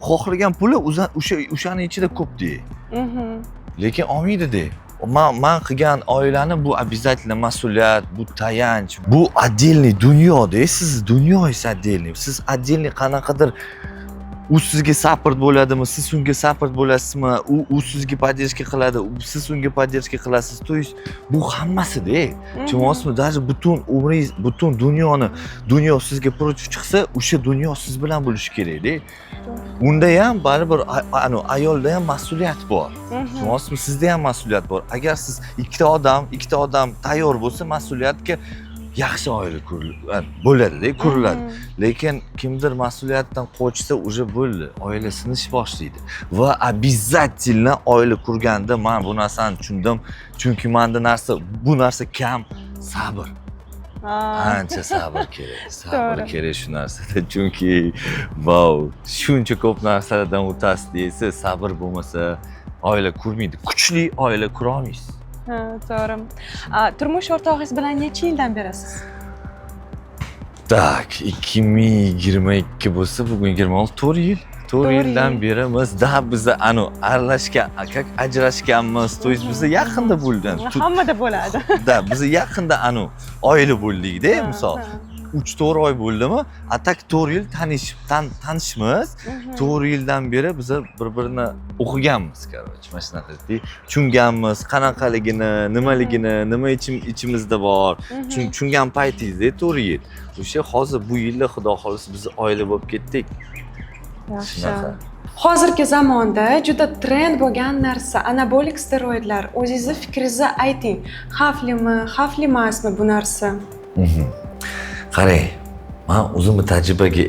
xohlagan puli o'shani ichida ko'p-da. Lekin olmaydi-da. Men qilgan oilani bu обязательно mas'uliyat, bu tayanch, bu отдельный dunyo-da. Siz dunyoysiz отдельный. Siz отдельный qanaqadir u sizga support bo'ladimi, siz unga support bo'lasizmi, u sizga поддержка qiladi, siz unga поддержка qilasiz. То есть bu hammasi-da. Tushunyapsizmi? Даже butun umringiz, butun dunyo sizga protiv chiqsa, o'sha dunyo siz bilan bo'lishi kerak-da. Unda ham baribir ayolda ham mas'uliyat bor. Tushunyapsizmi? Sizda ham mas'uliyat bor. Agar siz ikkita odam tayyor bo'lsa, mas'uliyatga yaxshi oila bo'ladi-da, quriladi. Lekin kimdir mas'uliyatdan qochsa, уже bo'ldi, oila sinish boshlaydi. Va обязательно oila qurganda men bu narsani tushundim. Chunki menda bu narsa kam, sabr. Ancha sabr kerak. Sabr kerak shu narsada. Chunki shuncha ko'p narsalardan o'tasiz deysiz, sabr bo'lmasa oila qurmaydi. Kuchli oila qura olmaysiz. To'g'ri. Turmush o'rtog'ingiz bilan necha yildan berasiz? Tak, 2022 bo'lsa, bugun 26 yil. 4 yildan beri biz ajrashganmiz. То есть biz yaqinda bo'lgan. Hammada bo'ladi. Biz yaqinda oila bo'ldik-da, misol. 3-4 oy bo'ldimi? Atak 4 yil tanishmiz. 4 yildan beri biz bir-birini o'qiganmiz, короче, mana shunaqa. Tushunganmiz, qanaqaligini, nimaligini, nima ichimizda bor. Tushungan paytingizda 4 yil. O'sha hozir bu yilda xudo xolisa biz oila bo'lib ketdik. Yaxshi. Hozirgi zamonda juda trend bo'lgan narsa anabolik steroidlar. O'zingizni fikringizni ayting. Xavflimi, xavfli emasmi bu narsa? Qarang, men o'zimni tajribaga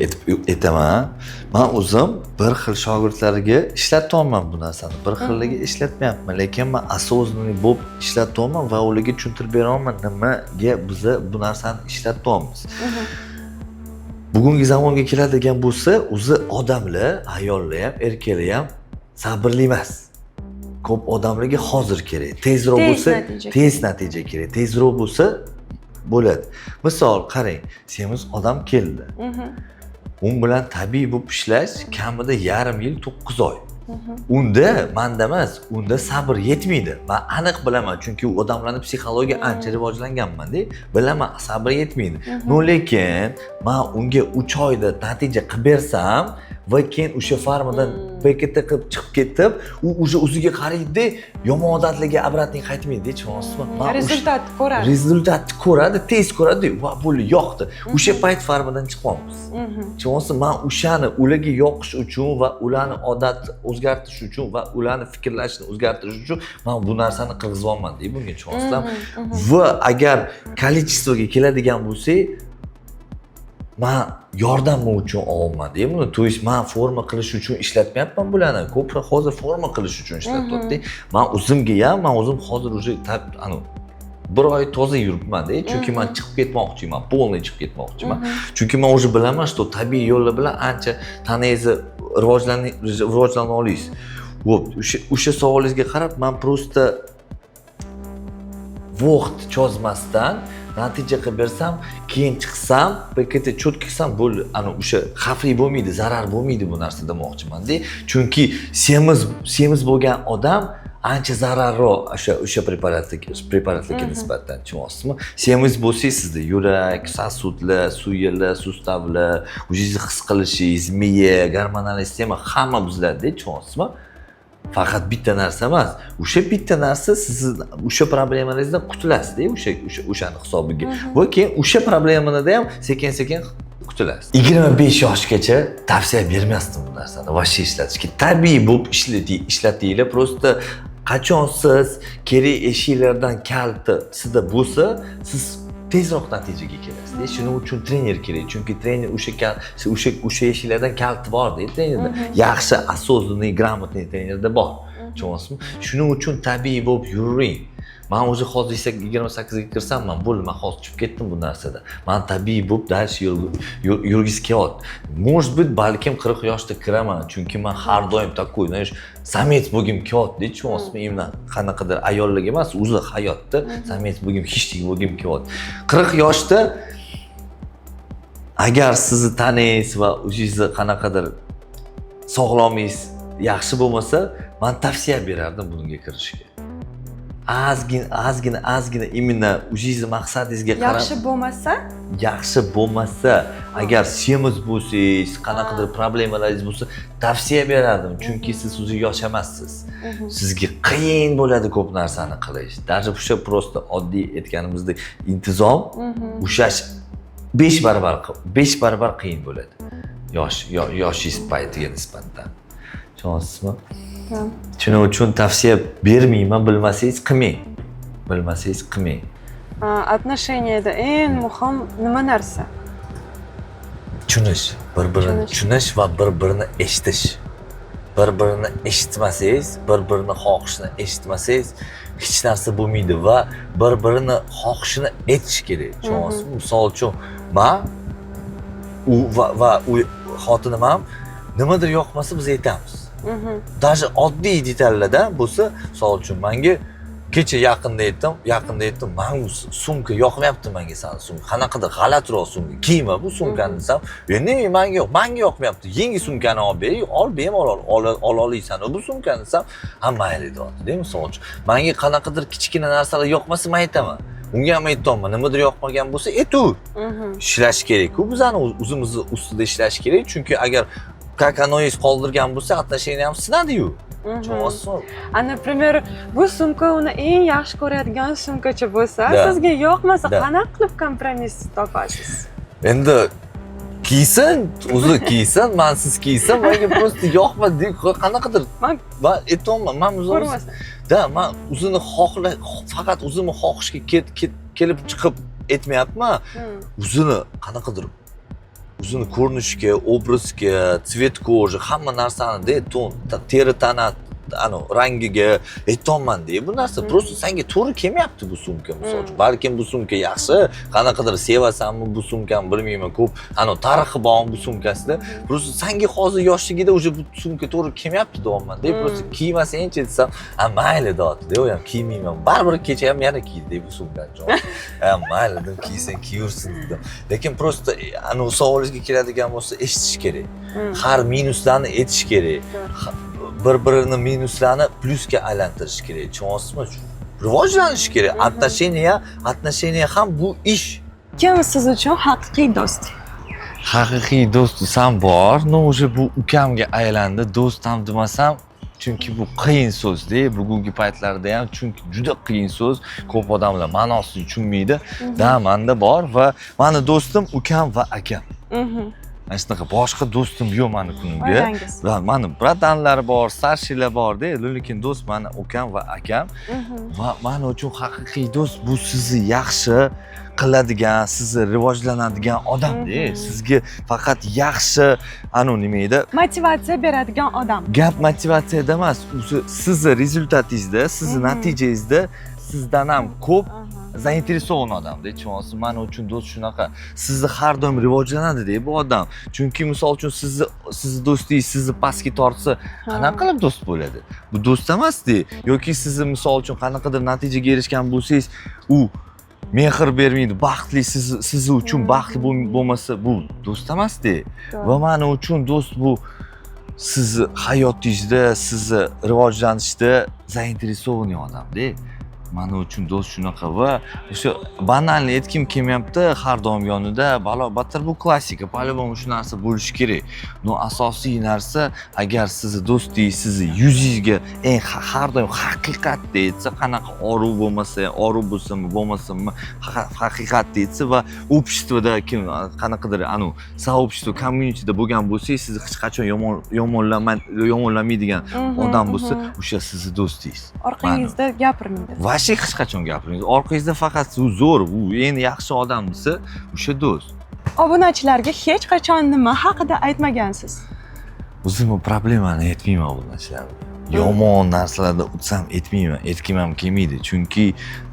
aytaman. Men o'zim bir xil shogirdlarga ishlatyapman bu narsani. Bir xillarga ishlatmayapman, lekin men осознанный bo'lib ishlatyapman va ularga tushuntirib beraman nimaga biz bu narsani ishlatyapmiz. Bugungi zamonga keladigan bo'lsa, o'zi odamlar, ayollar ham, erkaklar ham sabrli emas. Ko'p odamlarga hozir kerak. Tezroq bo'lsa, tez natija kerak. Tezroq bo'lsa bo'ladi. Misol qarang, semiz odam keldi. U bilan tabiiy bo'lib ishlash kamida yarim yil, 9 oy. Unda menda emas, unda sabr yetmaydi. Men aniq bilaman, chunki u odamlarning psixologiya ancha rivojlanganman-da, bilaman, sabr yetmaydi. Lekin men unga 3 oyda natija qilib bersam va keyin o'sha farmadan bekatda qilib chiqib ketib, u o'ziga qaraydi, yomon odatlarga obratnik qaytmaydi, tushunyapsizmi? Rezultatni ko'radi. Rezultatni ko'radi, tez ko'radi, va bo'ldi, yoqdi. O'sha payt farmadan chiqamiz. Tushunyapsizmi? Men o'shani ularga yoqish uchun va ularni odat o'zgartirish uchun va ularni fikrlashini o'zgartirish uchun men bu narsani qilg'izmayman deb bunga tushunyapsizmi? Va agar количествоga keladigan bo'lsak, men yordam uchun olaman deyman. To есть men forma qilish uchun ishlatmayapman bularni. Ko'proq hozir forma qilish uchun ishlatyapti. Men o'zimga ham, men o'zim hozir уже bir oy toza yuribman-da, chunki men chiqib ketmoqchiman, полный chiqib ketmoqchiman. Chunki men уже bilaman, что tabiiy yo'llar bilan ancha tanangizni rivojlana olasiz. O'sha savolingizga qarab, men просто vaqt cho'zmasdan natija qilib bersam, keyin chiqsam, bekatda cho'tki qilsam bo'ldi. O'sha xavfli bo'lmaydi, zarar bo'lmaydi bu narsa demoqchiman-da. Chunki semiz bo'lgan odam ancha zararroq o'sha preparatlarga nisbatan tushunyapsizmi? Semiz bo'lsangiz sizda yurak, sosudlar, suyuqlar, sustavlar, o'zingizni his qilishingiz, miya, gormonal sistema hamma buziladi, tushunyapsizmi? Faqat bitta narsa emas. O'sha bitta narsa sizni o'sha problemangizdan qutulasiz-da, o'shani hisobiga. Va keyin o'sha problemadan ham sekin-sekin qutulasiz. 25 yoshgacha tavsiya bermasdim bu narsani vaqt ishlatishga. Tabiiy bo'lib ishlatinglar. Prosta qachon siz kerak eshiklardan kaliti sizda bo'lsa, siz tezroq natijaga kelasiz. Shuning uchun trener kerak. Chunki trener o'sha eshiklardan kaliti bor-da, trenerda. Yaxshi, осознанный, грамотный trenerda bor. Tushunyapsizmi? Shuning uchun tabiiy bo'lib yuring. Men o'zi hozir 28 ga kirsamman, bo'ldi, men hozir chiqib ketdim bu narsada. Men tabiiy bo'lib dальше yurgis kelyapti. Может быть, balkim 40 yoshda kiraman, chunki men har doim такой, знаешь, samец bo'lgim kelyapti, tushunyapsizmi? Imlan qanaqadir ayollarga emas, o'zi hayotda samец bo'lgim, hechlik bo'lgim kelyapti. 40 yoshda agar sizni taniysiz va o'zingizni qanaqadir sog'lomingiz yaxshi bo'lmasa, men tavsiya berardim bunga kirishga. Ozgina imенно o'zingizni maqsadingizga qarab. Yaxshi bo'lmasa, agar semiz bo'lsangiz, qanaqadir problemalaringiz bo'lsa, tavsiya berardim, chunki siz o'zi yosh emassiz. Sizga qiyin bo'ladi ko'p narsani qilish. Даже o'sha prosta oddiy aytganimizdek intizom ushlash 5 barobar qiyin bo'ladi. Yoshingiz paytiga nisbatan. Tushunyapsizmi? Shuning uchun tavsiya bermayman, bilmasangiz qilmang. Отношенияda eng muhim nima narsa? Tushunish, bir-birini tushunish va bir-birini eshitish. Bir-birini eshitmasangiz, bir-birini xohishini eshitmasangiz, hech narsa bo'lmaydi va bir-birini xohishini aytish kerak. Tushunyapsizmi? Misol uchun, men va u xotinim ham nimadir yoqmasa biz aytamiz. Даже oddiy detallarda bo'lsa, misol uchun menga kecha yaqinda aytdim, men bu sumka yoqmayapti menga, sani sumka. Qanaqadir g'alatiroq sumka. Kiyma bu sumkani desam, "Endi menga yoqmayapti. Yangi sumkani olib bering, bemalol olasan bu sumkani" desam, "Ha, mayli" deydi. Misol uchun, menga qanaqadir kichkina narsalar yoqmasa, men aytaman. Unga ham aytdim, nimadir yoqmagan bo'lsa, aytaver. Ishlash kerak-ku, bizani o'zimizni ustida ishlash kerak, chunki agar kakanoyingiz qoldirgan bo'lsa, отношения ham sinadi-yu. Например, bu sumka uni eng yaxshi ko'radigan sumkacha bo'lsa, sizga yoqmasa, qanaqa qilib kompromiss topasiz? Endi kiysin, mansiz kiysin, menga prosta yoqmadi, qanaqadir. Men aytmayman, men o'zini faqat o'zimni xohishga kelib chiqib aytmayapman. O'zini qanaqadir o'zini ko'rinishga, obrazga, цвет кожи, hamma narsani, ton, teri tana, rangiga aytolman-da. Bu narsa prosta senga to'g'ri kelmayapti bu sumka, misol uchun. Balkim bu sumka yaxshi, qanaqadir sevasanmi bu sumkani bilmayman, ko'p tarixi bor bu sumkasida. Prosta senga hozir yoshligida o'sha bu sumka to'g'ri kelmayapti deyapman-da. Prosta kiymasang-chi desam, "Ha, mayli" deyapti. U ham kiymayman. Baribir kecha ham yana kiydi bu sumkani. "Ha, mayli, deb kiysang kiyursin" dedim. Lekin prosta savolingizga keladigan bo'lsa, eshitish kerak. Har minuslarni aytish kerak. Bir-birini minuslarni plyusga aylantirish kerak. Tushunyapsizmi? Rivojlanish kerak. Отношения ham bu ish. Kim siz uchun haqiqiy do'st? Haqiqiy do'st desam bor, o'sha bu ukamga aylandi. Do'st ham demasam, chunki bu qiyin so'z-da, bugungi paytlarda ham, chunki juda qiyin so'z. Ko'p odamlar ma'nosini tushunmaydi. Manda bor va meni do'stim ukam va akam. Mana shunaqa boshqa do'stim yo'q meni kunimga. Va meni bratanlar bor, starshilar bor-da, lekin do'st meni ukam va akam. Va men uchun haqiqiy do'st bu sizni yaxshi qiladigan, sizni rivojlanadigan odam-da. Sizga faqat yaxshi, nima edi? Motivatsiya beradigan odam. Gap motivatsiyada emas, o'zi sizni rezultatingizda, sizni natijangizda sizdan ham ko'p zainteresovan odam-da, tushunyapsiz? Men uchun do'st shunaqa. Sizni har doim rivojlanadi-da bu odam. Chunki misol uchun sizni do'stingiz sizni pastga tortsa, qanaqa qilib do'st bo'ladi? Bu do'st emas-da. Yoki sizni misol uchun qanaqadir natijaga erishgan bo'lsangiz, u mehr bermaydi, baxtli siz uchun baxtli bo'lmasa, bu do'st emas-da. Va men uchun do'st bu sizni hayotingizda, sizni rivojlanishda zainteresованный odamda. Mana uchun do'st shunaqa va o'sha banalni aytgim kelmayapti har doim yonida. Battar bu klassika, по-любому shu narsa bo'lishi kerak. No asosiy narsa agar sizni do'stingiz sizni yuzingizga har doim haqiqat deysa, qanaqa oru bo'lmasa, oru bo'lsinmi, bo'lmasinmi, haqiqat deysa va обществоda kim qanaqadir soobщество, communityda bo'lgan bo'lsangiz, sizni hech qachon yomonlamaydigan odam bo'lsa, o'sha sizni do'stingiz. Orqangizda gapirmaydi. Vashi hech qachon gapirmaysiz. Orqangizda faqat u zo'r, u eng yaxshi odam desa, o'sha do'st. Obunachilarga hech qachon nima haqida aytmagansiz? O'zimni problemani aytmayman obunachilarga. Yomon narsalarda o'tsam aytmayman, aytgim ham kelmaydi. Chunki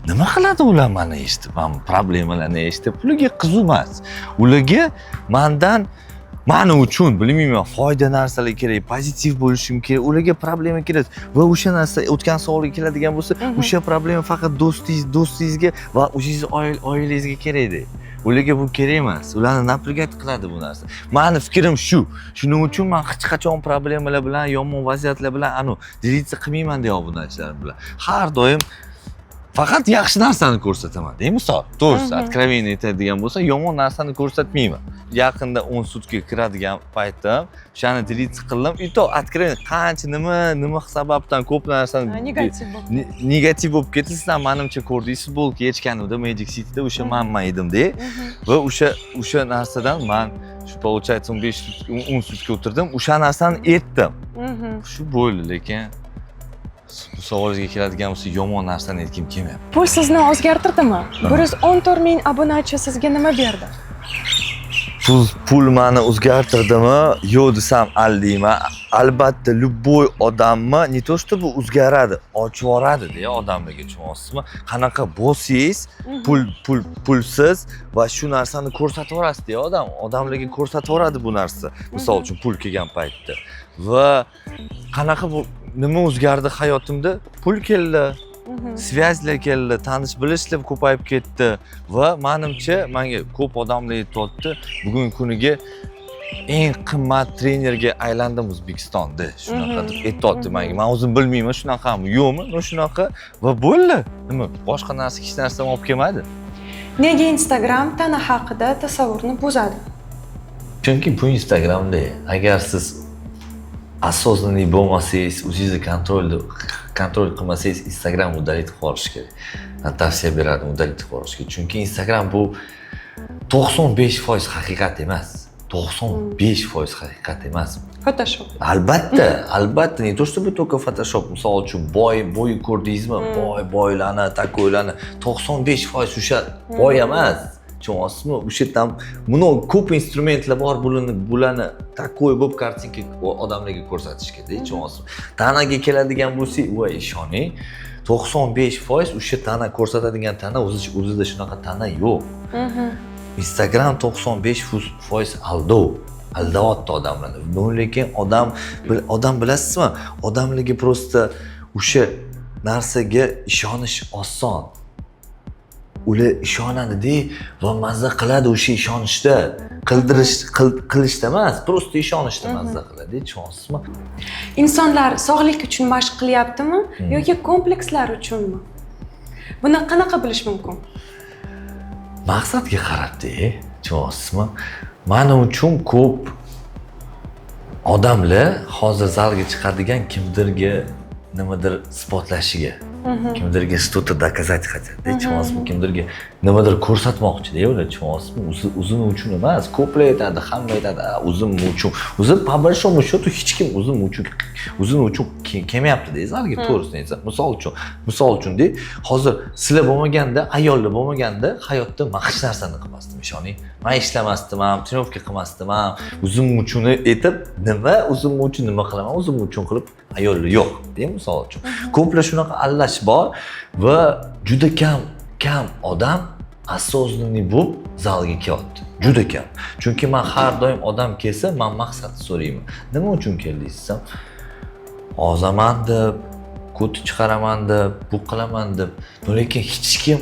nima qiladi ular meni eshitib, men problemalarni eshitib, ularga qiziqmas. Ularga mani uchun bilmayman, foyda narsalar kerak, pozitiv bo'lishim kerak, ularga problema kerak va o'sha narsa o'tgan savolga keladigan bo'lsa, o'sha problema faqat do'stingizga va o'zingiz oilangizga kerakdi. Ularga bu kerak emas. Ularni naprigat qiladi bu narsa. Meni fikrim shu. Shuning uchun men hech qachon problemalar bilan, yomon vaziyatlar bilan delиться qilmayman deya obunachilar bilan. Har doim faqat yaxshi narsani ko'rsataman. Misol, to'g'risi, откровение aytadigan bo'lsa, yomon narsani ko'rsatmayman. Yaqinda 10 sutka kiradigan paytda o'shani delиться qildim. И то откровение qancha nima sababdan ko'p narsani negativ bo'lib ketdi. Sizlar menimcha ko'rdingiz, futbolka yechganimda Magic Cityda o'sha men edimda va o'sha narsadan men shu получается 10 sutka o'tirdim. O'sha narsani aytdim. Shu bo'ldi, lekin bu savolingizga keladigan bo'lsa, yomon narsani aytgim kelmayapti. Pul sizni o'zgartirdimi? 114 ming obunachi sizga nima berdi? Pul meni o'zgartirdimi? Yo'q desam aldayman. Albatta, любой odamni не то чтобы o'zgaradi, ochib yuboradi-da odamlarga, tushunasizmi? Qanaqa bo'lsangiz, pulsiz va shu narsani ko'rsatib yuborasiz-da odamlarga ko'rsatib yuboradi bu narsa. Misol uchun pul kelgan paytda. Va qanaqa nima o'zgardi hayotimda? Pul keldi, связьlar keldi, tanish bilishlar ko'payib ketdi va menimcha menga ko'p odamlar aytibdi, bugungi kuniga eng qimmat trenerga aylandim O'zbekistonda. Shunaqa deb aytibdi menga. Men o'zim bilmayman, shunaqami, yo'qmi? Shunaqa va bo'ldi. Nima? Boshqa narsa, hech narsa olib kelmadi. Nega Instagram tana haqida tasavvurni buzadi? Chunki bu Instagramda agar siz осознанный bo'lmasangiz, o'zingizni kontrol qilmasangiz, Instagram udalit qilib yuborish kerak. Men tavsiya beradim udalit qilib yuborishga. Chunki Instagram bu 95% haqiqat emas. 95% haqiqat emas. Photoshop. Albatta, не то чтобы только Photoshop. Misol uchun boy ko'rdingizmi? Boylarni, takoylarni 95% o'sha boy emas. Tushunasizmi? O'sha ham buni ko'p instrumentlar bor, bularni takoy bo'lib kartinka odamlarga ko'rsatish kerak, tushunasizmi? Tanaga keladigan bo'lsak, voy ishoning, 95% o'sha tana ko'rsatadigan tana o'zida shunaqa tana yo'q. Instagram 95% aldayapti odamlarni. Lekin odam bilasizmi? Odamlarga просто o'sha narsaga ishonish oson. Ular ishonadi va mazza qiladi o'sha ishonishda. Qilishda emas, просто ishonishda mazza qiladi, tushunasizmi? Insonlar sog'lik uchun mashq qilyaptimi yoki komplekslar uchunmi? Buni qanaqa bilish mumkin? Maqsadga qarabdi, tushunasizmi? Meni uchun ko'p odamlar hozir zalga chiqadigan kimdirga nimadir isbotlashiga, kimdirga что-то доказать хотят, tushunasizmi? Kimdirga nimadir ko'rsatmoqchi-da ular, tushunasizmi? O'zini uchun emas, ko'plar aytadi, hamma aytadi, o'zim uchun. O'zi по большому счету hech kim o'zini uchun kelmayapti-da, zalga to'g'risini aytsam. Misol uchun hozir sizlar bo'lmaganda, ayollar bo'lmaganda hayotda men hech narsani qilmasdim, ishoning. Men ishlamasdim, trenovka qilmasdim, o'zim uchun aytib, o'zim uchun nima qilaman, o'zim uchun qilib ayollar yo'q, misol uchun. Ko'plar shunaqa allash bor va juda kam odam осознанный bo'lib zalga kelyapti. Juda kam. Chunki men har doim odam kelsa, men maqsadni so'rayman. Nima uchun keldingiz desam, ozaman deb, ko'ti chiqaraman deb, bu qilaman deb. Lekin hech kim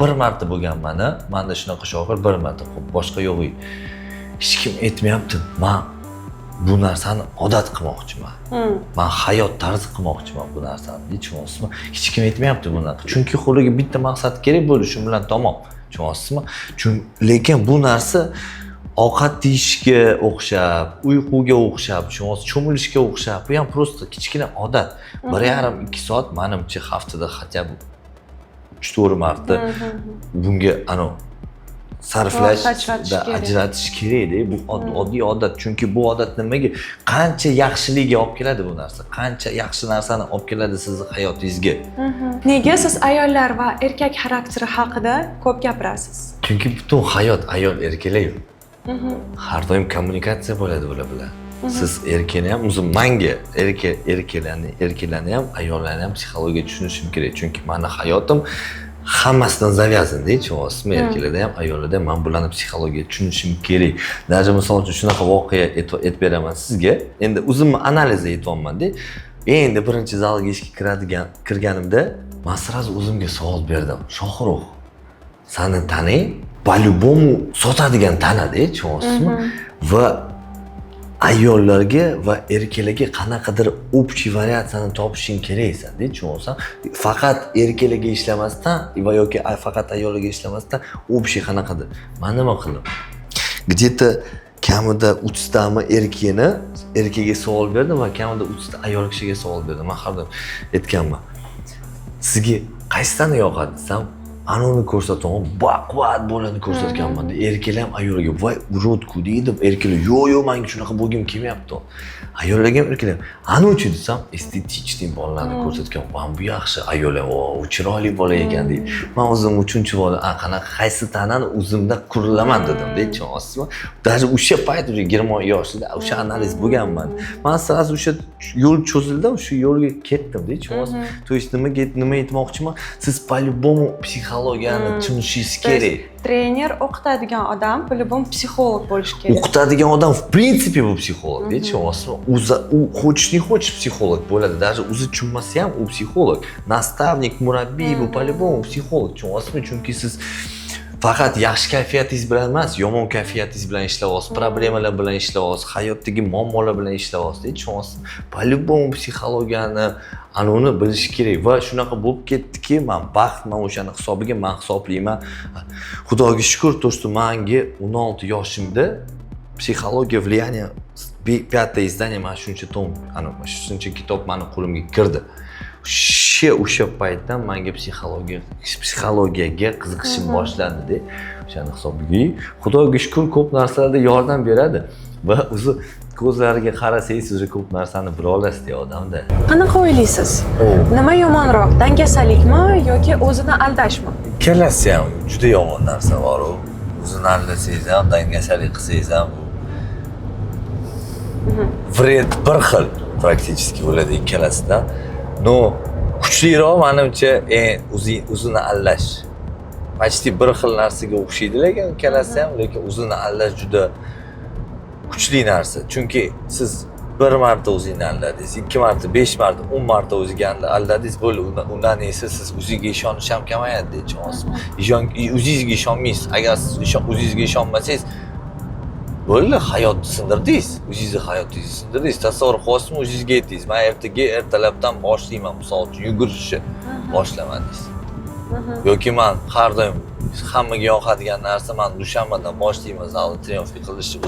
bir marta bo'lgan menda shunaqa shogird bir marta, boshqa yo'q. Hech kim aytmayapti. Men bu narsani odat qilmoqchiman. Men hayot tarzi qilmoqchiman bu narsani. Tushunasizmi? Hech kim aytmayapti bunaqa. Chunki qo'liga bitta maqsad kerak bo'ldi, shu bilan tamom. Tushunasizmi? Lekin bu narsa ovqat yeyishga o'xshab, uyquga o'xshab, cho'milishga o'xshab, bu ham prosta kichkina odat. 1,5-2 soat menimcha haftada hatto 3-4 marta bunga sarflash, ajratish kerak-da. Bu oddiy odat. Chunki bu odat nimaga? Qancha yaxshilikga olib keladi bu narsa? Qancha yaxshi narsani olib keladi sizning hayotingizga? Nega siz ayollar va erkak xarakteri haqida ko'p gapirasiz? Chunki butun hayot ayol erkaklar yo'q. Har doim kommunikatsiya bo'ladi ular bilan. Siz erkakni ham, o'zim menga erkaklarni ham, ayollarni ham psixologiya tushunishim kerak. Chunki meni hayotim hammasidan zavязан-da, tushunasizmi? Erkaklarda ham, ayollarda ham men bularni psixologiya tushunishim kerak. Даже misol uchun shunaqa voqea aytib beraman sizga. Endi o'zimni analiz etyapman-da. Endi birinchi zalga ishga kirganimda, men sразу o'zimga savol berdim. Shohruh, seni tanay, по-любому sotadigan tanada, tushunasizmi? Va ayollarga va erkaklarga qanaqadir общий variatsiyani topishing kerak esa-da, tushunsan? Faqat erkaklarga ishlamasdan va yoki faqat ayollarga ishlamasdan общий qanaqadir. Men nima qildim? Где-то kamida 30 tami erkakga savol berdim va kamida 30 ta ayol kishiga savol berdim. Men har doim aytganman. Sizga qaysitani yoqadi desam, anoni ko'rsataman, baquvvat bo'lani ko'rsatganman. Erkaklar ham ayollarga voy urod-ku deydi. Erkaklar yo'q, menga shunaqa bo'lgim kelmayapti. Ayollarga ham erkaklar anochi desam, estetik bolalarni ko'rsatgan. Men bu yaxshi ayollar, u chiroyli bola ekan deydi. Men o'zim uchinchi bola, qanaqa qaysi tanani o'zimda qurilaman dedim-da, tushunasizmi? Даже o'sha payt 20 yoshda o'sha analiz bo'lganman. Men sразу o'sha yo'l cho'zildi, o'sha yo'lga ketdim-da, tushunasizmi? То есть nima aytmoqchiman? Siz по-любому psixologiyani tushunishingiz kerak. Trener o'qitadigan odam по-любому psixolog bo'lishi kerak. O'qitadigan odam в принципе bu psixolog, tushunasizmi? U хочешь не хочешь psixolog bo'ladi. Даже o'zi tushunmasa ham u psixolog. Nastavnik, murabbiy bu по-любому psixolog, tushunasizmi? Chunki siz faqat yaxshi kayfiyatingiz bilan emas, yomon kayfiyatingiz bilan ishlayapsiz, problemalar bilan ishlayapsiz, hayotdagi muammolar bilan ishlayapsiz, tushunasizmi? Po-любому psixologiyani anoni bilish kerak va shunaqa bo'lib ketdiki, men o'shani hisobiga men hisoblayman. Xudoga shukr, то что menga 16 yoshimda psixologiya влияние 5 izdание mana shuncha tom, shuncha kitob meni qo'limga kirdi. O'sha paytdan menga psixologiyaga qiziqishim boshlandi-da. O'shani hisobiga Xudoga shukr ko'p narsalarda yordam beradi va o'zi ko'zlariga qarasangiz o'zi ko'p narsani bila olasiz odamda. Qanaqa o'ylaysiz? Nima yomonroq, dangasalikmi yoki o'zini aldashmi? Ikkalasi ham juda yomon narsa bor. O'zini aldasangiz ham, dangasalik qilsangiz ham vred bir xil praktichески bo'ladi ikkalasidan. No, kuchliroq menimcha o'zini aldash. Почти bir xil narsaga o'xshaydi, lekin ikkalasi ham, lekin o'zini aldash juda kuchli narsa. Chunki siz 1 marta o'zingizni aldadingiz, 2 marta, 5 marta, 10 marta o'zingizga aldadingiz, bo'ldi. Undan esa siz o'zingizga ishonish ham kamayadi, tushunasizmi? O'zingizga ishonmaysiz. Agar siz o'zingizga ishonmasangiz, bo'ldi, hayotni sindirdingiz. O'zingizni hayotingizni sindirdingiz. Tasavvur qilyapsizmi, o'zingizga aytdingiz, men ertalabdan boshlayman, misol uchun yugurishni boshlamadingiz. Yoki men har doim hammaga yoqadigan narsa, men dushanbadan boshlayman, zalda trenировка qilishni,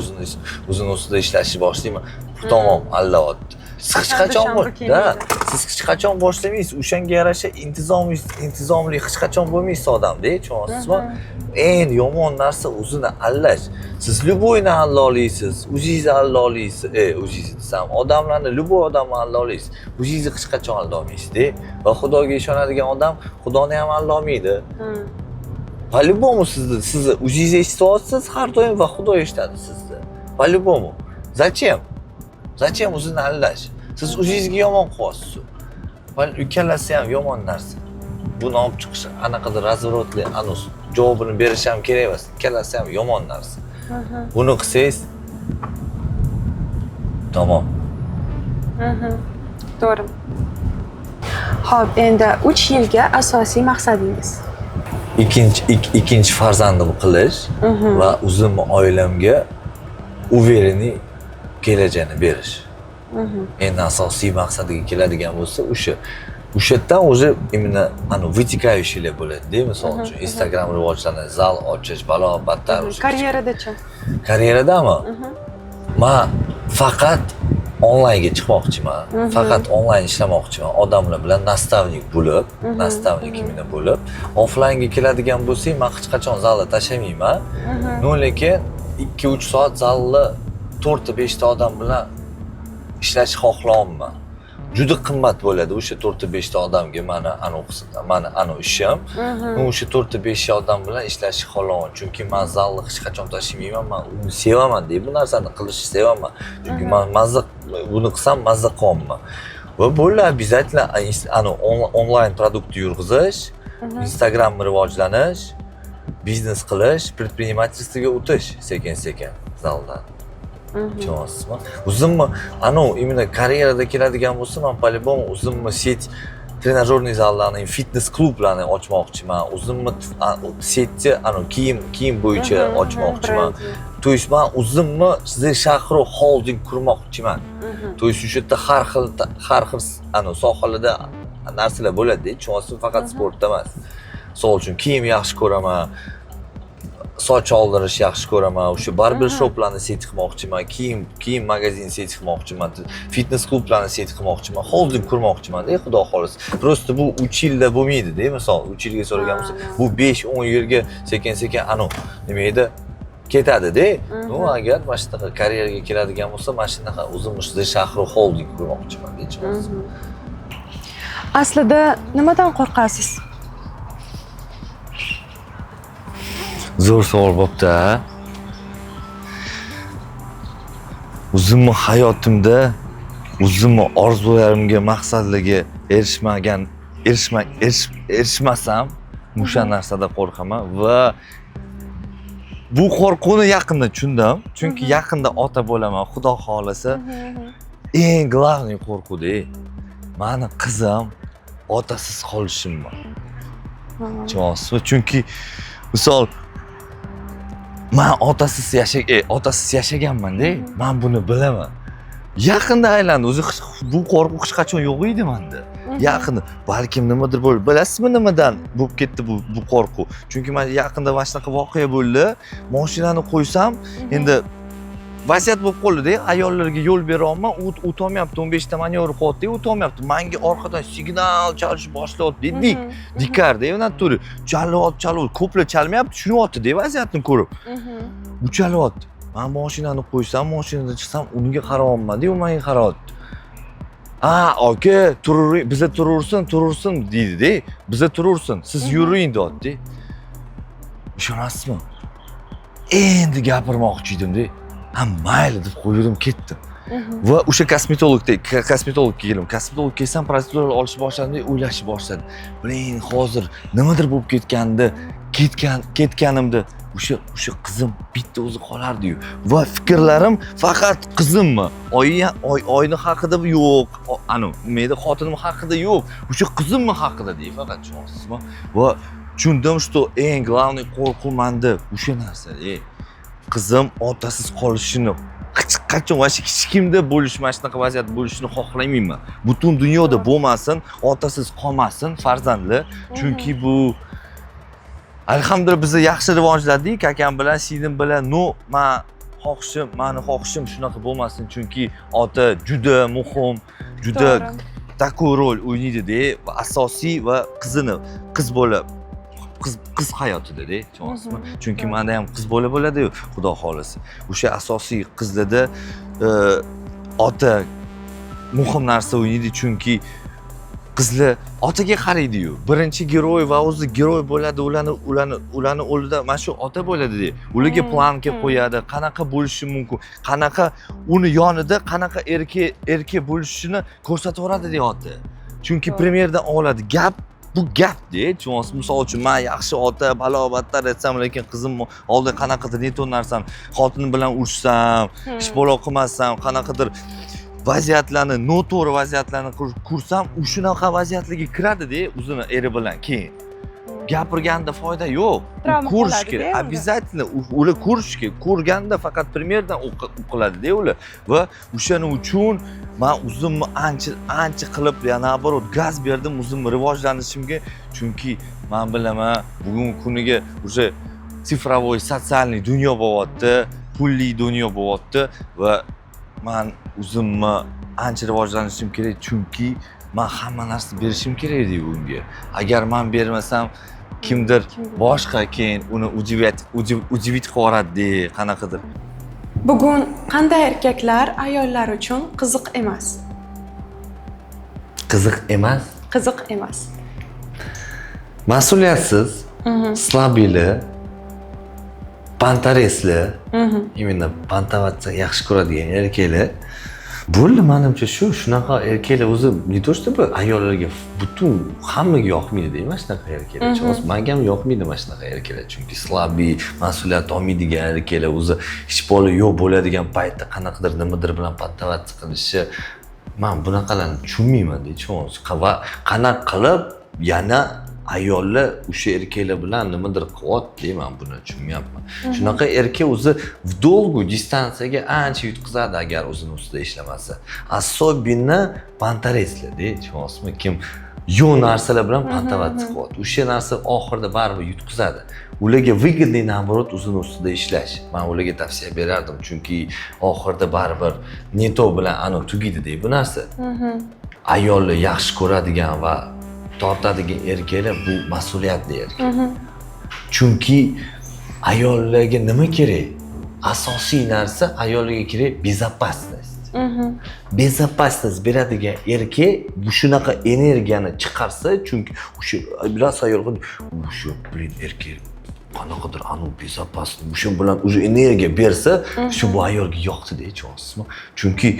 o'zini ustida ishlashni boshlayman. Tamom, allayapti. Siz hech qachon boshlamaysiz. O'shanga yarasha intizomli hech qachon bo'lmaysiz odamda, tushunasizmi? Eng yomon narsa o'zini aldash. Siz любойni alla olasiz, o'zingizni alla olasiz. O'zingizni desam, odamlarni любой odamni alla olasiz. O'zingizni hech qachon alla olmaysiz-da. Va Xudoga ishonadigan odam Xudoni ham alla olmaydi. Po-любому sizni o'zingiz eshityapsiz har doim va Xudo eshitadi sizni. Po-любому. Zачем o'zini aldash? Siz o'zingizga yomon qilyapsiz. Ikkalasi ham yomon narsa. Buni olib chiqish anaqadir razворотli anus javobini berish ham kerak emas. Ikkalasi ham yomon narsa. Buni qilsangiz tamom. To'g'ri. Xo'p, endi 3 yilga asosiy maqsadingiz? Ikkinchi farzandni qilish va o'zimning oilamga уверенный kelajakni berish. Endi asosiy maqsadiga keladigan bo'lsa, o'sha yerdan уже именно вытекающийlar bo'ladi-da, misol uchun Instagram rivojlanish, zal ochish, balo battar. Karyeradachi? Karyeradami? Men faqat onlaynga chiqmoqchiman. Faqat onlayn ishlamoqchiman. Odamlar bilan nastavnik bo'lib, nastavnik imina bo'lib, offlaynga keladigan bo'lsak, men hech qachon zalda tashlamayman. Lekin 2-3 soat zalda 4-5 ta odam bilan ishlashni xohlayman. Juda qimmat bo'ladi o'sha 4-5 ta odamga mani ishim. Men o'sha 4-5 odam bilan ishlashni xohlayman. Chunki men zalni hech qachon tashlamayman. Men uni sevaman deb, bu narsani qilishni sevaman. Chunki men buni qilsam mazza qilaman. Va bo'ladi обязательно onlayn produkt yurg'izish, Instagram rivojlanish, biznes qilish, предпринимательствоga o'tish sekin-sekin zaldan. Tushunasizmi? O'zimni именно karyerada keladigan bo'lsa, men по-любому o'zimni set trenajyorniy zallarni, fitness klublarni ochmoqchiman. O'zimni setni kiyim bo'yicha ochmoqchiman. То есть men o'zimni shahru holding qurmoqchiman. То есть o'sha yerda har xil sohalarda narsalar bo'ladi, tushunasizmi? Faqat sportda emas. Misol uchun kiyim yaxshi ko'raman. Soch oldirish yaxshi ko'raman. O'sha barber shoplarni set qilmoqchiman. Kiyim magazin set qilmoqchiman. Fitness klublarni set qilmoqchiman. Holding qurmoqchiman-da, xudo xohlasa. Prosta bu 3 yilda bo'lmaydi-da, misol 3 yilga so'ragan bo'lsa, bu 5-10 yilga sekin-sekin nima edi? Ketadi-da. Agar mana shunaqa karyeraga keladigan bo'lsa, mana shunaqa o'zimni shahru holding qurmoqchiman deychimiz. Aslida nimadan qo'rqasiz? Zo'r savol bo'pti. O'zimni hayotimda o'zimni orzularimga, maqsadlarga erishmasam, o'sha narsada qo'rqaman va bu qo'rquvni yaqinda tushundim. Chunki yaqinda ota bo'laman, xudo xolasa. Eng главный qo'rquv-da. Meni qizim otasiz qolishimmi? Tushunasizmi? Chunki misol men otasiz yashaganman-da. Men buni bilaman. Yaqinda aylandi. O'zi bu qo'rquv hech qachon yo'q edi menda. Yaqinda balkim nimadir bo'ldi. Bilasizmi nimadan bo'lib ketdi bu qo'rquv? Chunki men yaqinda mana shunaqa voqea bo'ldi. Mashinani qo'ysam, endi vaziyat bo'lib qoldi-da. Ayollarga yo'l bera olmay, o'tolmayapti. 15 ta manevr qilyapti, o'tolmayapti. Menga orqadan signal chalish boshlayapti. Dikarda, naturi. Chalyapti. Ko'plar chalmayapti, tushunyapti-da vaziyatni ko'rib. U chalyapti. Men mashinani qo'ysam, mashinadan chiqsam, unga qarayapman-da, u menga qarayapti. Aka, biza turursin deydi-da. Biza turursin, siz yuring deyapti. Ishonasizmi? Endi gapirmoqchi edim-da. Mayli deb qo'ydim, ketdim. Va o'sha kosmetologga keldim. Kosmetolog kelsam, proseduralar olishni boshladim, o'ylashni boshladim. Blin, hozir nimadir bo'lib ketganimda o'sha qizim bitta o'zi qolardi-yu. Va fikrlarim faqat qizimmi? Oyni haqida yo'q, nima xotinim haqida yo'q. O'sha qizimmi haqida deydi faqat, tushunasizmi? Va tushundim, что eng главный qo'rquv menda o'sha narsa. Qizim otasiz qolishini hech qachon hech kimda mana shunaqa vaziyat bo'lishini xohlamayman. Butun dunyoda bo'lmasin, otasiz qolmasin farzandlar. Chunki bu alhamdulillah biz yaxshi rivojladik, akam bilan, singlim bilan. Meni xohishim shunaqa bo'lmasin, chunki ota juda muhim, juda takoy rol o'ynaydi-da, va asosiy va qiz bola qiz hayotida-da, tushunasizmi? Chunki menda ham qiz bola bo'ladi-yu, xudo xolasa. O'sha asosiy qizlarda ota muhim narsa o'ynaydi, chunki qizlar otaga qaraydi-yu. Birinchi giroy va o'zi giroy bo'ladi, ularni o'lida mana shu ota bo'ladi-da. Ularga planka qo'yadi, qanaqa bo'lishi mumkin, qanaqa uni yonida qanaqa erkak bo'lishini ko'rsatib yoradi-da ota. Chunki primerdan oladi. Bu gap-da, tushunasiz. Misol uchun men yaxshi ota, balobatlar etsam, lekin qizim oldin qanaqadir neton narsani xotinim bilan urushsam, ish bola qilmasam, qanaqadir vaziyatlarni, noto'g'ri vaziyatlarni kursam, shunaqa vaziyatlarga kiradi-da o'zini eri bilan keyin. gapirganda foyda yo'q. Travma Ko'rish qoladi-da kerak. unda. Обязательно ular ko'rish kerak. Ko'rganda faqat primerdan o'qiladi-da ular. Va o'shaning uchun men o'zimni ancha qilib, naоборот, gaz berdim o'zimni rivojlanishimga. Chunki men bilaman, bugungi kuniga o'sha sifrovoy sotsialniy dunyo bo'lyapti, pulli dunyo bo'lyapti va men o'zimni ancha rivojlanishim kerak, chunki men hamma narsa berishim kerak edi bunga. Agar men bermasam, kimdir boshqa keyin uni udivit qiladi, qanaqadir. Bugun qanday erkaklar ayollar uchun qiziq emas? Qiziq emas, Qiziq emas. mas'uliyatsiz, slabili, pantaresli, именно pantavatsa yaxshi ko'radigan erkaklar. Bo'ldi, menimcha shunaqa erkaklar o'zi не то чтобы ayollarga butun hammaga yoqmaydi emas shunaqa erkaklar. Menga ham yoqmaydi mana shunaqa erkaklar, chunki slabiy, mas'uliyat olmaydigan erkaklar o'zi hech bola yo'q bo'ladigan paytda qanaqadir nimadir bilan pantavatsa qilishi, men bunaqalarni tushunmayman-da, va qanaqa qilib yana ayollar o'sha erkaklar bilan nimadir qilyapti, men buni tushunmayapman. Shunaqa erkak o'zi в долгую distansiyaga ancha yutqizadi agar o'zini ustida ishlamasa. Особенно pantareslarda, tushunasizmi? Kim yo'q narsalar bilan pantavatsa qilyapti. O'sha narsa oxirida baribir yutqizadi. Ularga выгодный наоборот o'zini ustida ishlash. Men ularga tavsiya berardim, chunki oxirida baribir neto bilan tugaydi-da bu narsa. Ayolni yaxshi ko'radigan va tortadigan erkaklar bu mas'uliyatli erkak. Chunki ayollarga nima kerak? Asosiy narsa ayollarga kerak безопасность. Безопасность beradigan erkak bu shunaqa energiyani chiqarsa, chunki o'sha biraz ayolga o'sha erkak qanaqadir безопасный, o'sha bilan o'sha energiya bersa, shu bu ayolga yoqdi-da, tushunasizmi? Chunki